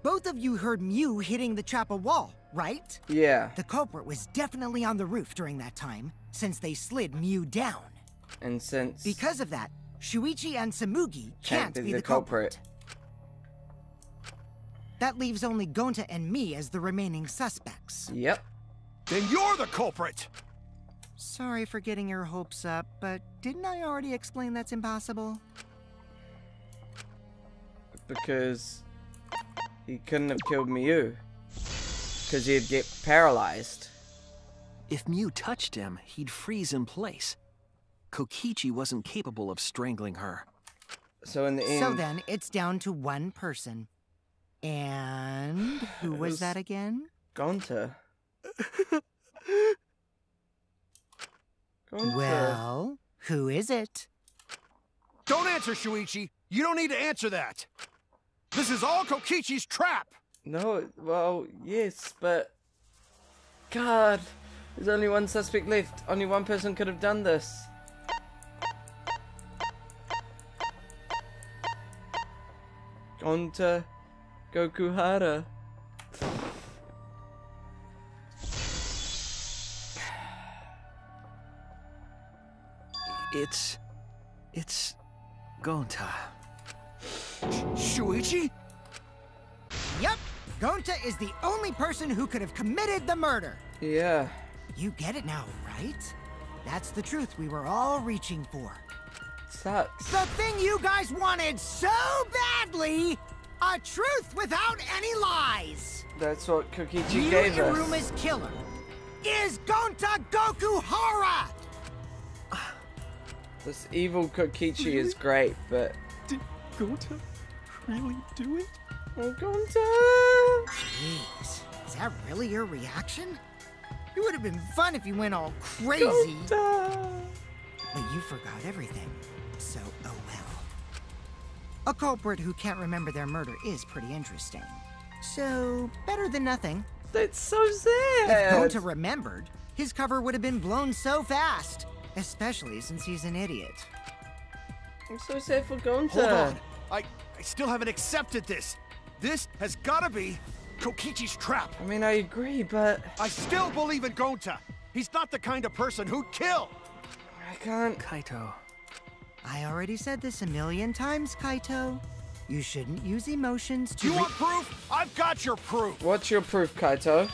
Both of you heard Mew hitting the chapel wall, right? Yeah. The culprit was definitely on the roof during that time, since they slid Mew down. And since... Because of that, Shuichi and Tsumugi can't be the culprit. That leaves only Gonta and me as the remaining suspects. Yep. Then you're the culprit! Sorry for getting your hopes up, but didn't I already explain that's impossible? Because he couldn't have killed Mew. Because he'd get paralyzed. If Mew touched him, he'd freeze in place. Kokichi wasn't capable of strangling her. So in the end... So then, it's down to one person. And who was that again? Gonta. Gonta. Well, who is it? Don't answer, Shuichi! You don't need to answer that! This is all Kokichi's trap! No, well, yes, but... God, there's only one suspect left. Only one person could have done this. Gonta Gokuhara. It's Gonta. Shuichi? Yep, Gonta is the only person who could have committed the murder. Yeah. You get it now, right? That's the truth we were all reaching for. Sucks. The thing you guys wanted so badly! A truth without any lies! That's what Kokichi gave us. Iruma's killer is Gonta Gokuhara! This evil Kokichi is great, but... Did Gonta really do it? Oh, Gonta! Jeez, is that really your reaction? It would have been fun if you went all crazy. Gonta! But you forgot everything, so oh well. A culprit who can't remember their murder is pretty interesting. So, better than nothing. That's so sad! If Gonta remembered, his cover would have been blown so fast. Especially since he's an idiot. I'm so sad for Gonta. Hold on. I still haven't accepted this. This has gotta be Kokichi's trap. I mean, I agree, but... I still believe in Gonta. He's not the kind of person who'd kill. I can't... Kaito. I already said this a million times, Kaito. You shouldn't use emotions to... You want proof? I've got your proof. What's your proof, Kaito?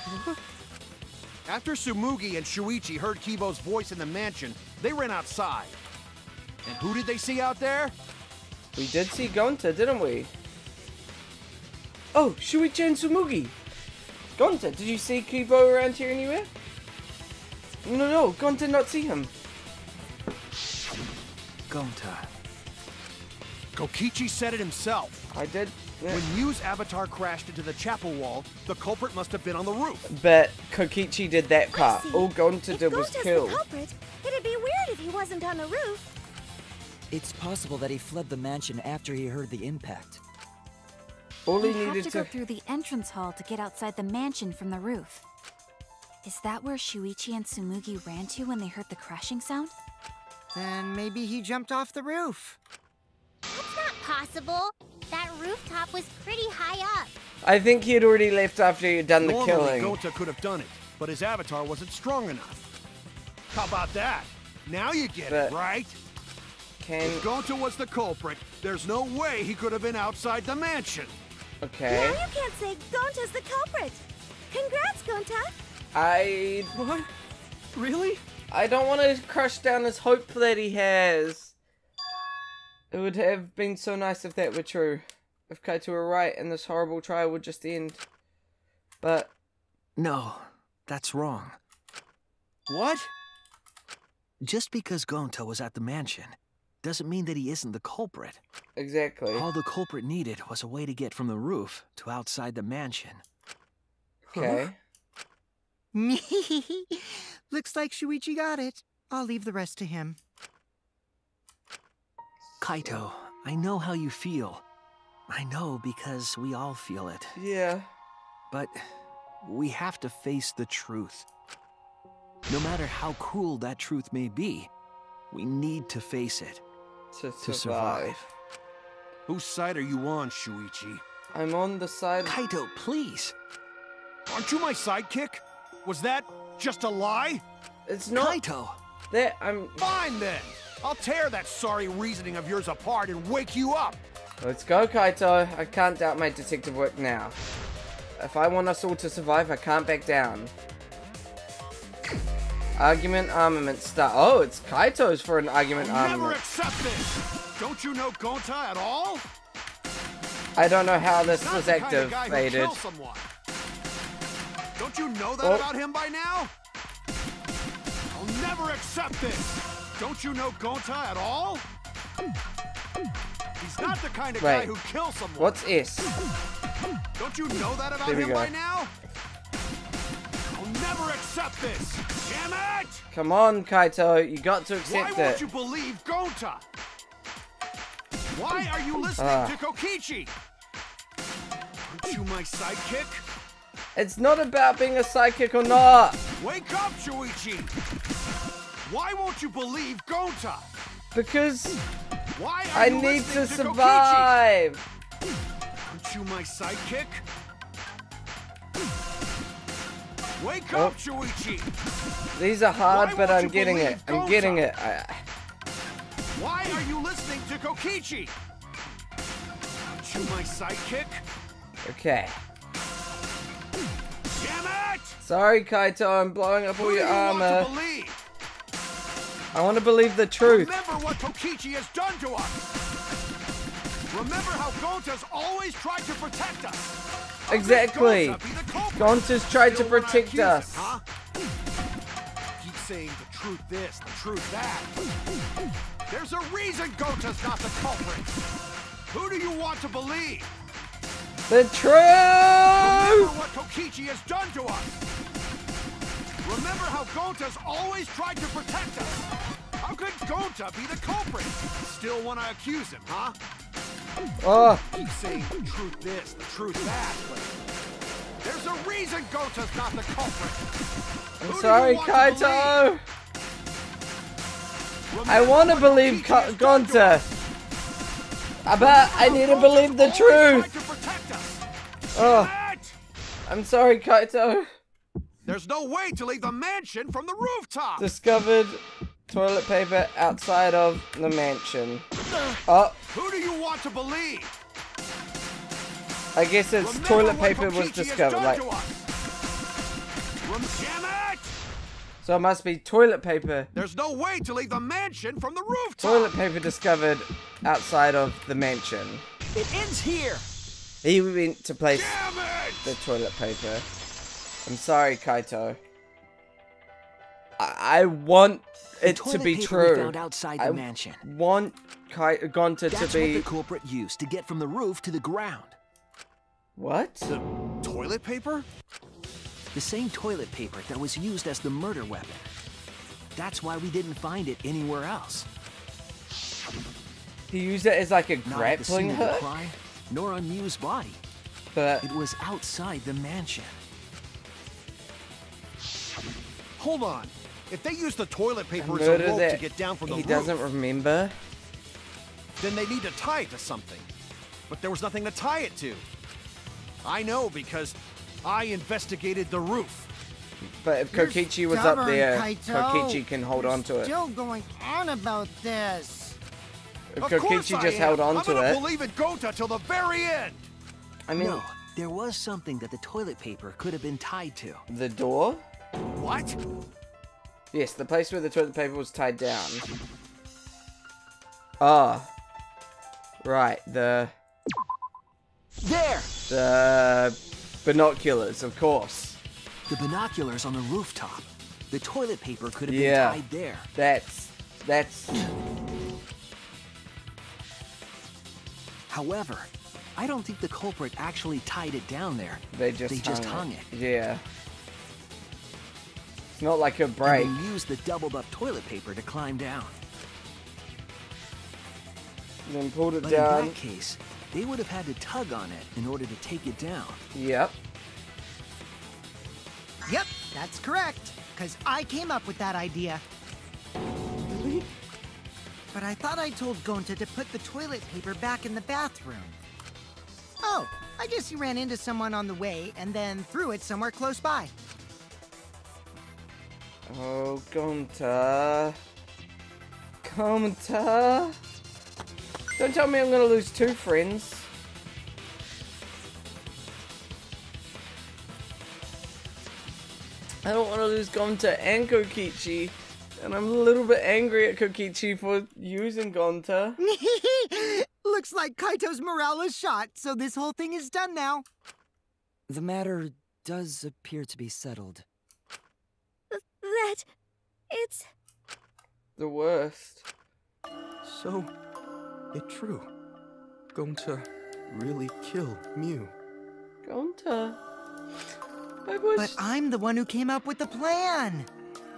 After Tsumugi and Shuichi heard Kibo's voice in the mansion, they ran outside. And who did they see out there? We did see Gonta, didn't we? Oh, Shuichi and Tsumugi! Gonta, did you see Kibo around here anywhere? No, Gonta did not see him. Gonta. Kokichi said it himself. I did. Yeah. When Mew's avatar crashed into the chapel wall, the culprit must have been on the roof. But Kokichi did that part. All Gonta did was Gonta's kill. the culprit, it'd be weird if he wasn't on the roof. It's possible that he fled the mansion after he heard the impact. All he We'd have needed to go through the entrance hall to get outside the mansion from the roof. Is that where Shuichi and Tsumugi ran to when they heard the crashing sound? Then maybe he jumped off the roof. That's not possible. That rooftop was pretty high up. I think he had already left after he had done the Normally, killing. Gonta could have done it, but his avatar wasn't strong enough. How about that? Now you get it, right? If Gonta was the culprit, there's no way he could have been outside the mansion. Okay. Now you can't say Gonta's the culprit. Congrats, Gonta. What? Really? I don't want to crush down his hope that he has. It would have been so nice if that were true. If Kaito were right and this horrible trial would just end. But... No, that's wrong. What? Just because Gonta was at the mansion doesn't mean that he isn't the culprit. Exactly. All the culprit needed was a way to get from the roof to outside the mansion. Okay. Looks like Shuichi got it. I'll leave the rest to him. Kaito, I know how you feel. I know because we all feel it. Yeah. But we have to face the truth. No matter how cruel that truth may be, we need to face it. To survive. Whose side are you on, Shuichi? I'm on the side... Kaito, please! Aren't you my sidekick? Was that just a lie? It's not... Kaito! I'm... Fine then! I'll tear that sorry reasoning of yours apart and wake you up! Let's go, Kaito. I can't doubt my detective work now. If I want us all to survive, I can't back down. Argument, armament, start. Oh, it's Kaito's for an argument, armament. Never accept this! Don't you know Gonta at all? I don't know how this was activated. Don't you know that about him by now? I'll never accept this! Don't you know Gonta at all? He's not the kind of guy who kills someone. What's S? Don't you know that about him by now? I'll never accept this! Damn it! Come on, Kaito, you got to accept it. Why won't you believe Gonta? Why are you listening to Kokichi? Aren't you my sidekick? It's not about being a sidekick or not. Wake up, Shuichi! Why won't you believe Gonta? Because I need to survive. Aren't you my sidekick? Wake up, Shuichi! These are hard, but I'm getting it. I'm getting it. Why are you listening to Kokichi? Aren't you my sidekick? Okay. Damn it! Sorry, Kaito, I'm blowing up all your armor. I want to believe the truth. Remember what Kokichi has done to us. Remember how Gonta's always tried to protect us. Exactly. Gonta's tried to protect us. Huh? Keep saying the truth this, the truth that. There's a reason Gonta's not the culprit. Who do you want to believe? The truth! Remember what Kokichi has done to us. Remember how Gonta's always tried to protect us. How could Gonta be the culprit? Still want to accuse him, huh? Keep saying the truth this, the truth that. There's a reason Gonta's not the culprit. I'm sorry, Kaito. I want to believe Gonta. But I need to believe the truth. I'm sorry, Kaito. There's no way to leave the mansion from the rooftop. Discovered toilet paper outside of the mansion. Who do you want to believe? I guess it's toilet paper was discovered. Like, so it must be toilet paper. There's no way to leave the mansion from the rooftop. Toilet paper discovered outside of the mansion. It ends here. He went to place the toilet paper. I'm sorry, Kaito. I want it to be true. Found outside the mansion. Want Gonta to be. That's what the culprit used to get from the roof to the ground. What? The toilet paper? The same toilet paper that was used as the murder weapon. That's why we didn't find it anywhere else. He used it as like a Not grappling at the scene of the hook? crime, nor on Miu's body. But it was outside the mansion. Hold on. If they use the toilet paper as a rope to get down from the roof, he doesn't remember, then they need to tie it to something. But there was nothing to tie it to. I know because I investigated the roof. But if Kokichi was up there, Kokichi can hold on to it. Still going on about this. If Kokichi just held on to it. I'm gonna believe in Gonta till the very end. I mean, no, there was something that the toilet paper could have been tied to. The door? What? Yes, the place where the toilet paper was tied down. Ah. Right, the binoculars, of course. The binoculars on the rooftop. The toilet paper could have been tied there. That's... However, I don't think the culprit actually tied it down there. They just hung it. Yeah. It's not like a break. And they used the doubled up toilet paper to climb down. And then pulled it but down. In that case, they would have had to tug on it in order to take it down. Yep. Yep, that's correct. Because I came up with that idea. Really? But I thought I told Gonta to put the toilet paper back in the bathroom. Oh, I guess he ran into someone on the way and then threw it somewhere close by. Oh, Gonta. Gonta. Don't tell me I'm gonna lose 2 friends. I don't want to lose Gonta and Kokichi. And I'm a little bit angry at Kokichi for using Gonta. Looks like Kaito's morale is shot, so this whole thing is done now. The matter does appear to be settled. That... it's... the worst. So, it's true. Gonta really kill Mew. Gonta. But I'm the one who came up with the plan.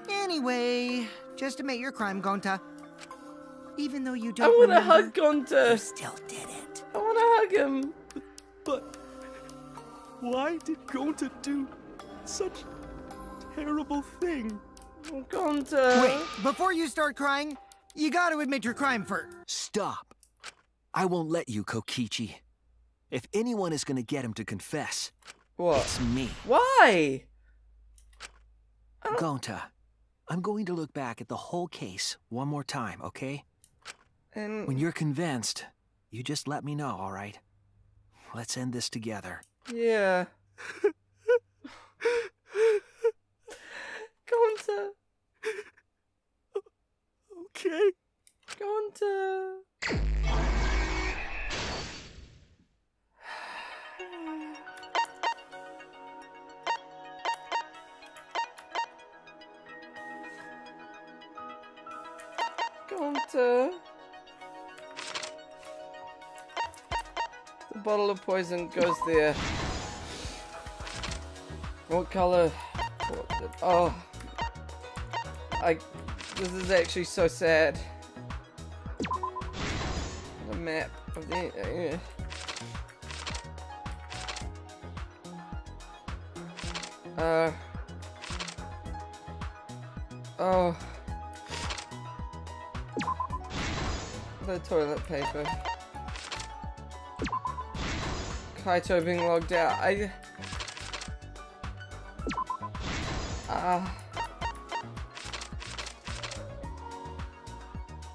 Anyway, just admit your crime, Gonta. Even though you don't I want to remember, hug Gonta. you still did it. I want to hug him. But why did Gonta do such a terrible thing? Oh, Gonta. Wait, before you start crying, you got to admit your crime first. Stop. I won't let you, Kokichi. If anyone is going to get him to confess, what? It's me. Why? Gonta, I'm going to look back at the whole case one more time, okay? And when you're convinced, you just let me know, all right? Let's end this together. Yeah. Gonta. Okay. Gonta. Gonta. The bottle of poison goes there. What color? Oh. This is actually so sad. The map of the... oh. The toilet paper. Kaito being logged out.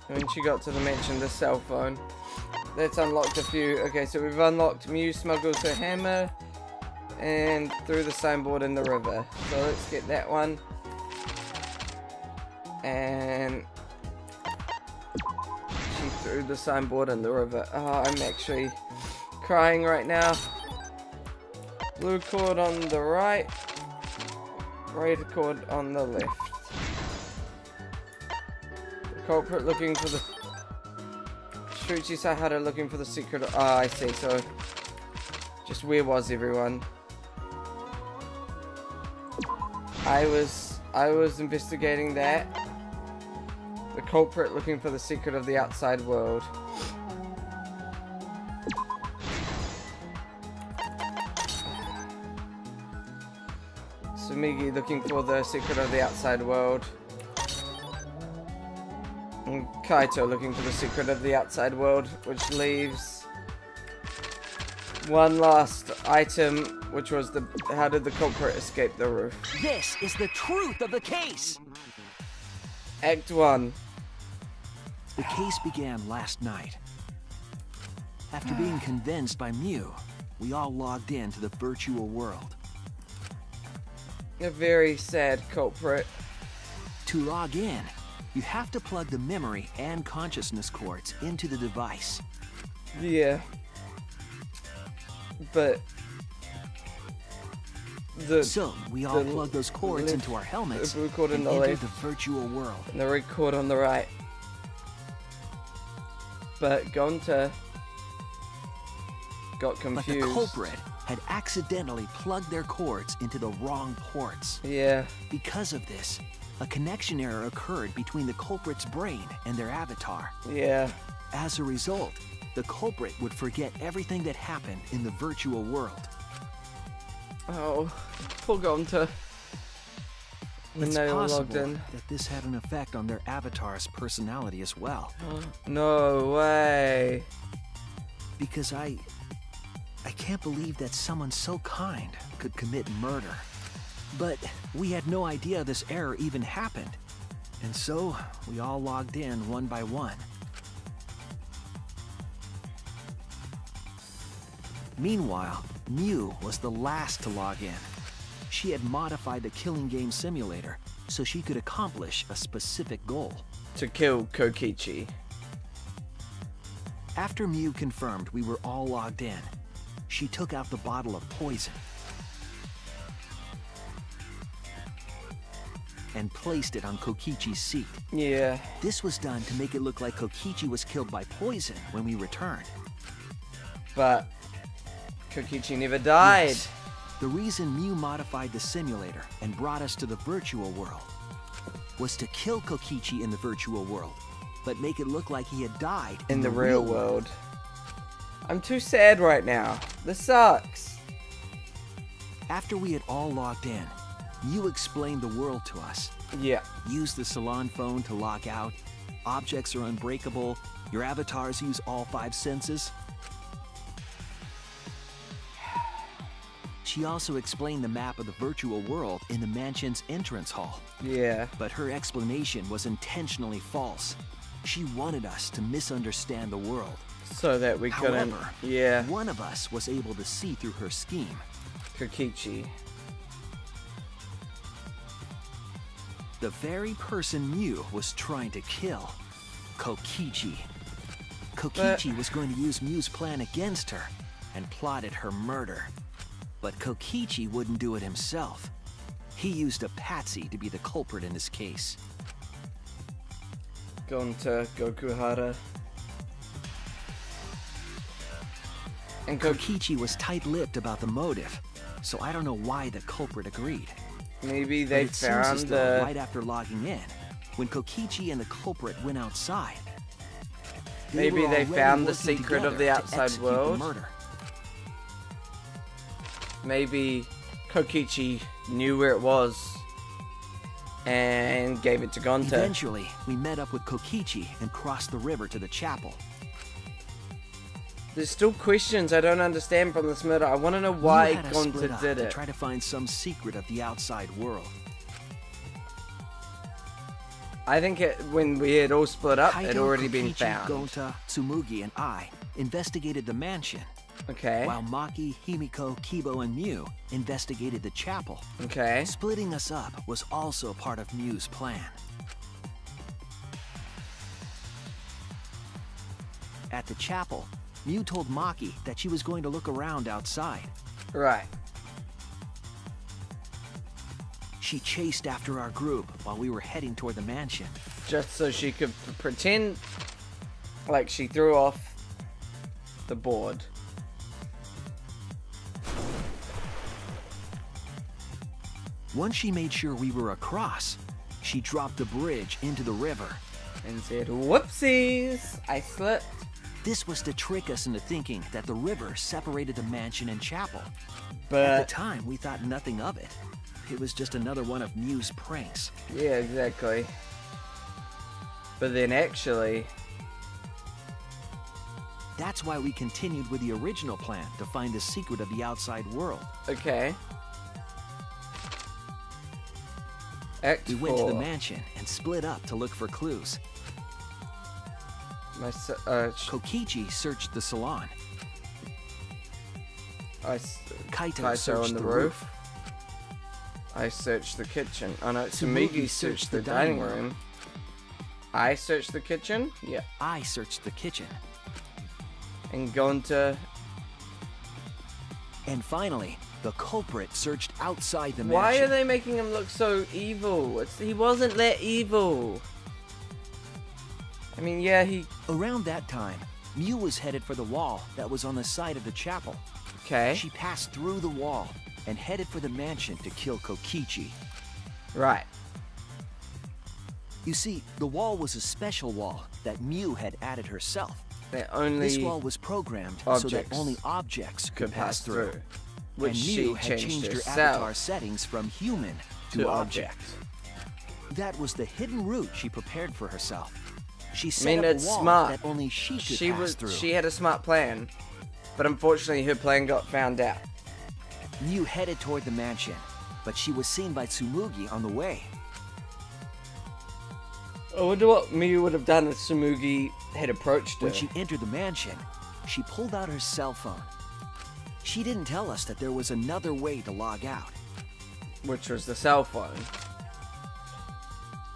When she got to the mansion, the cell phone. That's unlocked a few. Okay, so we've unlocked Mew smuggles her hammer and threw the signboard in the river. So let's get that one. And she threw the signboard in the river. Oh, I'm actually crying right now. Blue cord on the right. Red cord on the left. The culprit looking for the... Shuichi Sahara looking for the secret... Oh, I see. So, just where was everyone? I was investigating that. The culprit looking for the secret of the outside world. Sumigi looking for the secret of the outside world. And Kaito looking for the secret of the outside world, which leaves one last item, which was the... How did the culprit escape the roof? This is the truth of the case! Act 1. The case began last night. After being convinced by Mew, we all logged into the virtual world. A very sad culprit. To log in, you have to plug the memory and consciousness cords into the device. Yeah. But... So, we all plug those cords into our helmets and enter the virtual world. And the red cord on the right. But Gonta got confused. But the culprit had accidentally plugged their cords into the wrong ports. Yeah. Because of this, a connection error occurred between the culprit's brain and their avatar. Yeah. As a result, the culprit would forget everything that happened in the virtual world. Oh, poor Gonta. It's possible that this had an effect on their avatar's personality as well. No way. Because I can't believe that someone so kind could commit murder. But we had no idea this error even happened. And so, we all logged in one by one. Meanwhile, Mew was the last to log in. She had modified the killing game simulator so she could accomplish a specific goal. To kill Kokichi. After Mew confirmed we were all logged in, she took out the bottle of poison and placed it on Kokichi's seat. Yeah. This was done to make it look like Kokichi was killed by poison when we returned. But Kokichi never died. Yes. The reason Mew modified the simulator and brought us to the virtual world was to kill Kokichi in the virtual world, but make it look like he had died in the real world. I'm too sad right now. This sucks. After we had all logged in, Mew explained the world to us. Yeah. Use the salon phone to log out. Objects are unbreakable. Your avatars use all 5 senses. She also explained the map of the virtual world in the mansion's entrance hall. Yeah. But her explanation was intentionally false. She wanted us to misunderstand the world. So that we couldn't... However, yeah. one of us was able to see through her scheme. Kokichi. The very person Mew was trying to kill. Kokichi. Kokichi was going to use Mew's plan against her and plotted her murder. But Kokichi wouldn't do it himself. He used a patsy to be the culprit in this case. Gonta Gokuhara. And Kokichi was tight-lipped about the motive, so I don't know why the culprit agreed. Maybe they found the... right after logging in, when Kokichi and the culprit went outside. Maybe they found the secret of the outside world. Maybe Kokichi knew where it was and gave it to Gonta. Eventually, we met up with Kokichi and crossed the river to the chapel. There's still questions I don't understand from this murder. I want to know why Gonta did it. To try to find some secret of the outside world. I think when we had all split up, Kaito, it had already Kokichi, been found. Gonta, Tsumugi, and I investigated the mansion. Okay. While Maki, Himiko, Kibo, and Mew investigated the chapel. Okay. Splitting us up was also part of Mew's plan. At the chapel, Mew told Maki that she was going to look around outside. Right. She chased after our group while we were heading toward the mansion. Just so she could pretend like she threw off the board. Once she made sure we were across, she dropped the bridge into the river. And said, whoopsies, I slipped. This was to trick us into thinking that the river separated the mansion and chapel. But at the time, we thought nothing of it. It was just another one of Mew's pranks. Yeah, exactly. But then actually... That's why we continued with the original plan to find the secret of the outside world. Okay. Act we went to the mansion and split up to look for clues. Kokichi searched the salon. Kaito searched the roof. I searched the kitchen. Oh no, Tsumugi searched the dining room. I searched the kitchen? Yeah. I searched the kitchen. And Gonta... And finally, the culprit searched outside the mansion. Why are they making him look so evil? He wasn't that evil. I mean, yeah, he... Around that time, Mew was headed for the wall that was on the side of the chapel. Okay. She passed through the wall and headed for the mansion to kill Kokichi. Right. You see, the wall was a special wall that Mew had added herself. This wall was programmed so that only objects could pass through. Which and Mew had changed her avatar settings from human to object. That was the hidden route she prepared for herself. She set up a wall that only she could pass through. She had a smart plan, but unfortunately her plan got found out. Mew headed toward the mansion, but she was seen by Tsumugi on the way. I wonder what Mew would have done if Tsumugi had approached her. When she entered the mansion, she pulled out her cell phone. She didn't tell us that there was another way to log out. Which was the cell phone.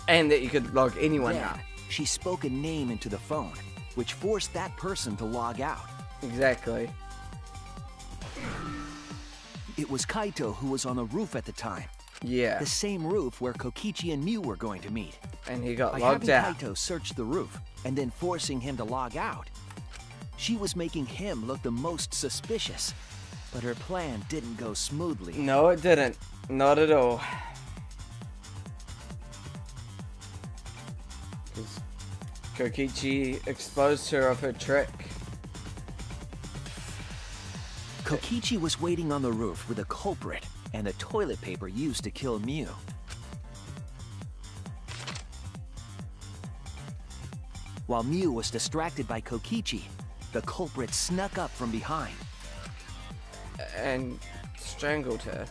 And that you could log anyone out. She spoke a name into the phone, which forced that person to log out. Exactly. It was Kaito who was on the roof at the time. Yeah. The same roof where Kokichi and Mew were going to meet. And he got logged out. By having Kaito search the roof and then forcing him to log out, she was making him look the most suspicious. But her plan didn't go smoothly. No, it didn't. Not at all. Because Kokichi exposed her of her trick. Kokichi was waiting on the roof with a culprit and the toilet paper used to kill Mew. While Mew was distracted by Kokichi, the culprit snuck up from behind and strangled her.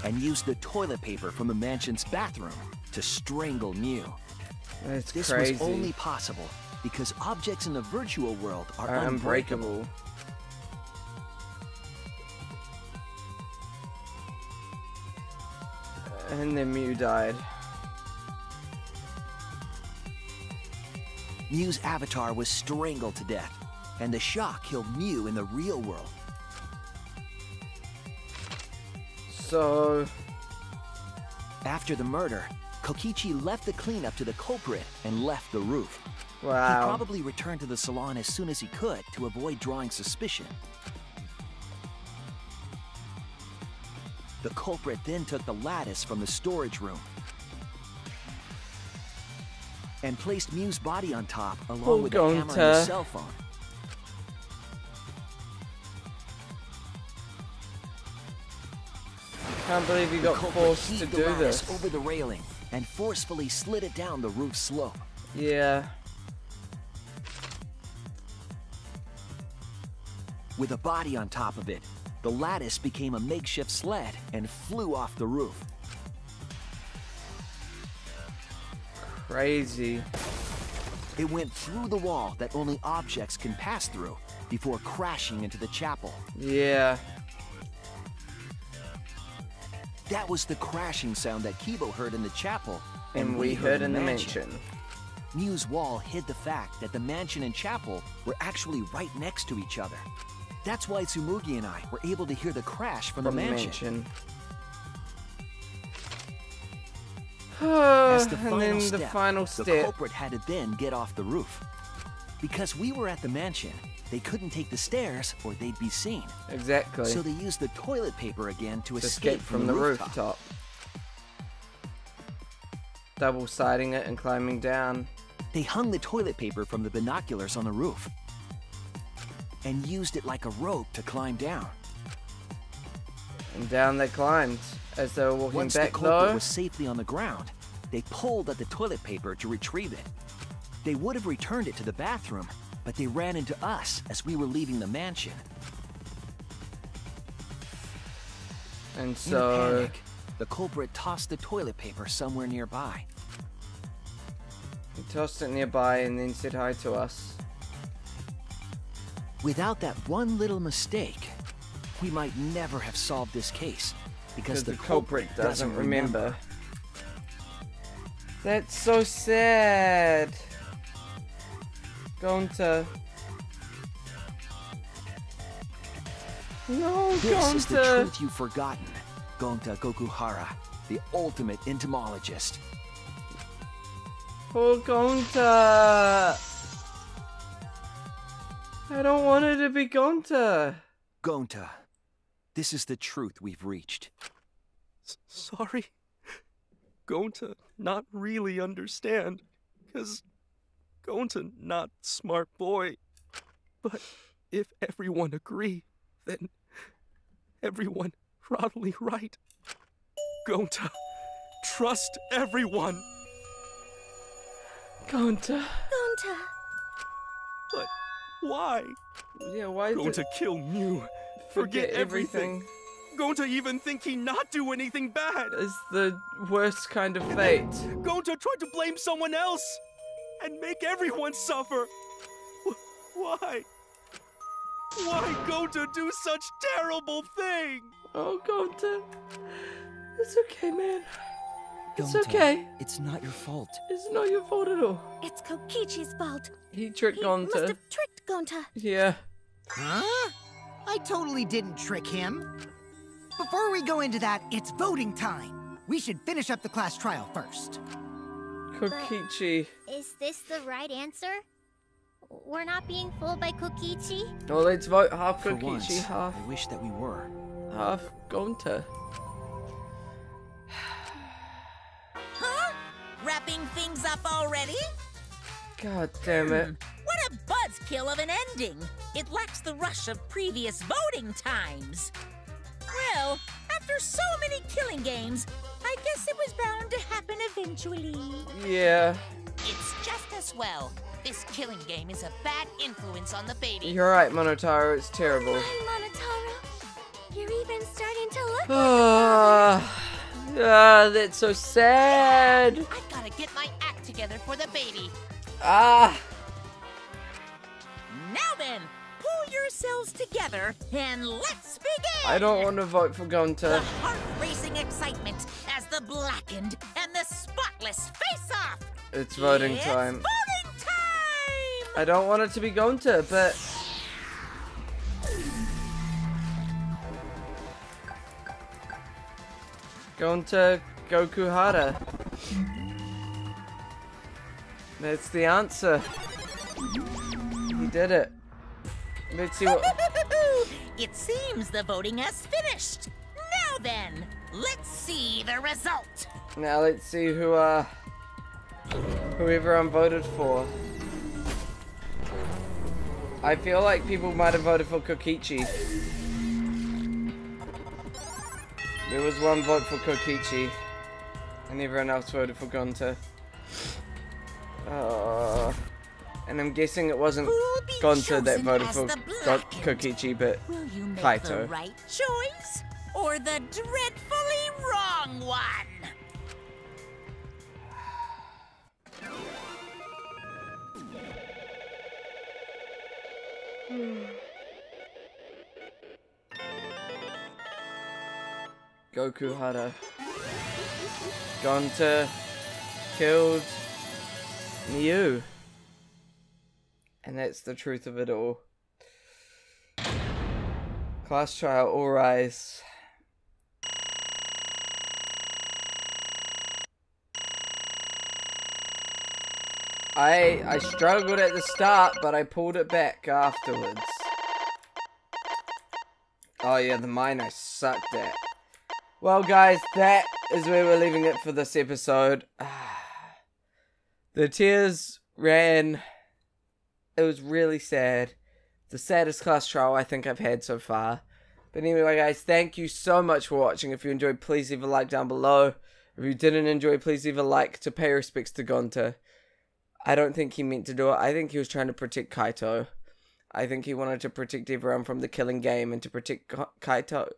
And used the toilet paper from the mansion's bathroom to strangle Mew. That's this crazy. Was only possible because objects in the virtual world are unbreakable. And then Mew died. Mew's avatar was strangled to death, and the shock killed Mew in the real world. So... after the murder, Kokichi left the cleanup to the culprit and left the roof. Wow. He probably returned to the salon as soon as he could to avoid drawing suspicion. The culprit then took the lattice from the storage room and placed Mew's body on top along with the camera and the cell phone. Can't believe you got forced to do this. Over the railing and forcefully slid it down the roof slope. Yeah. With a body on top of it, the lattice became a makeshift sled and flew off the roof. Crazy. It went through the wall that only objects can pass through before crashing into the chapel. Yeah. That was the crashing sound that Kibo heard in the chapel and we heard in the mansion. Mew's wall hid the fact that the mansion and chapel were actually right next to each other. That's why Tsumugi and I were able to hear the crash from the mansion. As the final step, the culprit had to then get off the roof. Because we were at the mansion, they couldn't take the stairs or they'd be seen. Exactly. So they used the toilet paper again to escape from the rooftop. Double-siding it and climbing down. They hung the toilet paper from the binoculars on the roof and used it like a rope to climb down. And down they climbed. As they were walking Once back, the culprit was safely on the ground, they pulled at the toilet paper to retrieve it. They would have returned it to the bathroom, but they ran into us as we were leaving the mansion. And so... in a panic, the culprit tossed the toilet paper somewhere nearby. He tossed it nearby and then said hi to us. Without that one little mistake, we might never have solved this case. Because the culprit doesn't remember. That's so sad. Gonta. No, This Gonta. is the truth you've forgotten. Gonta Gokuhara, the ultimate entomologist. Oh, Gonta. I don't want it to be Gonta. Gonta, this is the truth we've reached. Sorry. Gonta not really understand, 'cause Gonta not smart boy. But if everyone agree, then everyone probably right. Gonta, trust everyone. Gonta. Gonta. But why? Yeah, why? Gonta kill Mew. Forget everything. Gonta even think he not do anything bad. It's the worst kind of fate. Gonta tried to blame someone else and make everyone suffer. Why? Why Gonta do such terrible thing? Oh, Gonta. It's okay, man. It's Gonta, okay. It's not your fault. It's not your fault at all. It's Kokichi's fault. He tricked Gonta. He must have tricked Gonta. Yeah. Huh? I totally didn't trick him. Before we go into that, it's voting time. We should finish up the class trial first. Kokichi. Is this the right answer? We're not being fooled by Kokichi? Well, let's vote half For Kokichi, once, half I wish that we were. Gonta. Huh? Wrapping things up already? God damn it. What a buzzkill of an ending! It lacks the rush of previous voting times. Well, after so many killing games, I guess it was bound to happen eventually. Yeah. It's just as well. This killing game is a bad influence on the baby. You're right, Monotaro. It's terrible. Hi, Monotaro. You're even starting to look that's so sad. I gotta get my act together for the baby. Ah. Now then, pull yourselves together and let's begin! I don't want to vote for The Gonta. heart-racing excitement as the blackened and the spotless face off! It's voting time. Voting time! I don't want it to be Gonta, but... Gonta Gokuhara. That's the answer. He did it. Let's see what... It seems the voting has finished. Now then, let's see the result. Now let's see who, whoever I'm voted for. I feel like people might have voted for Kokichi. There was one vote for Kokichi, and everyone else voted for Gonta. And I'm guessing it wasn't Gonta that voted for Kokichi, but Will you make Kaito. the right choice or the dreadfully wrong one? Gokuhara. Gonta killed Mew. And that's the truth of it all. Class trial, all rise. I struggled at the start, but I pulled it back afterwards. Oh yeah, the mine I sucked at. Well guys, that is where we're leaving it for this episode. The tears ran. It was really sad. The saddest class trial I think I've had so far. But anyway guys, thank you so much for watching. If you enjoyed, please leave a like down below. If you didn't enjoy, please leave a like to pay respects to Gonta. I don't think he meant to do it. I think he was trying to protect Kaito. I think he wanted to protect everyone from the killing game and to protect Kokichi.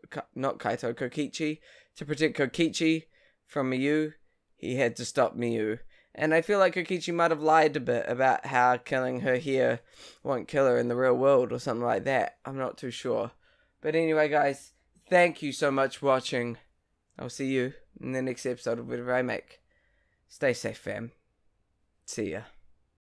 To protect Kokichi from Mew, he had to stop Mew. And I feel like Kokichi might have lied a bit about how killing her here won't kill her in the real world or something like that. I'm not too sure. But anyway, guys, thank you so much for watching. I'll see you in the next episode of whatever I make. Stay safe, fam. See ya.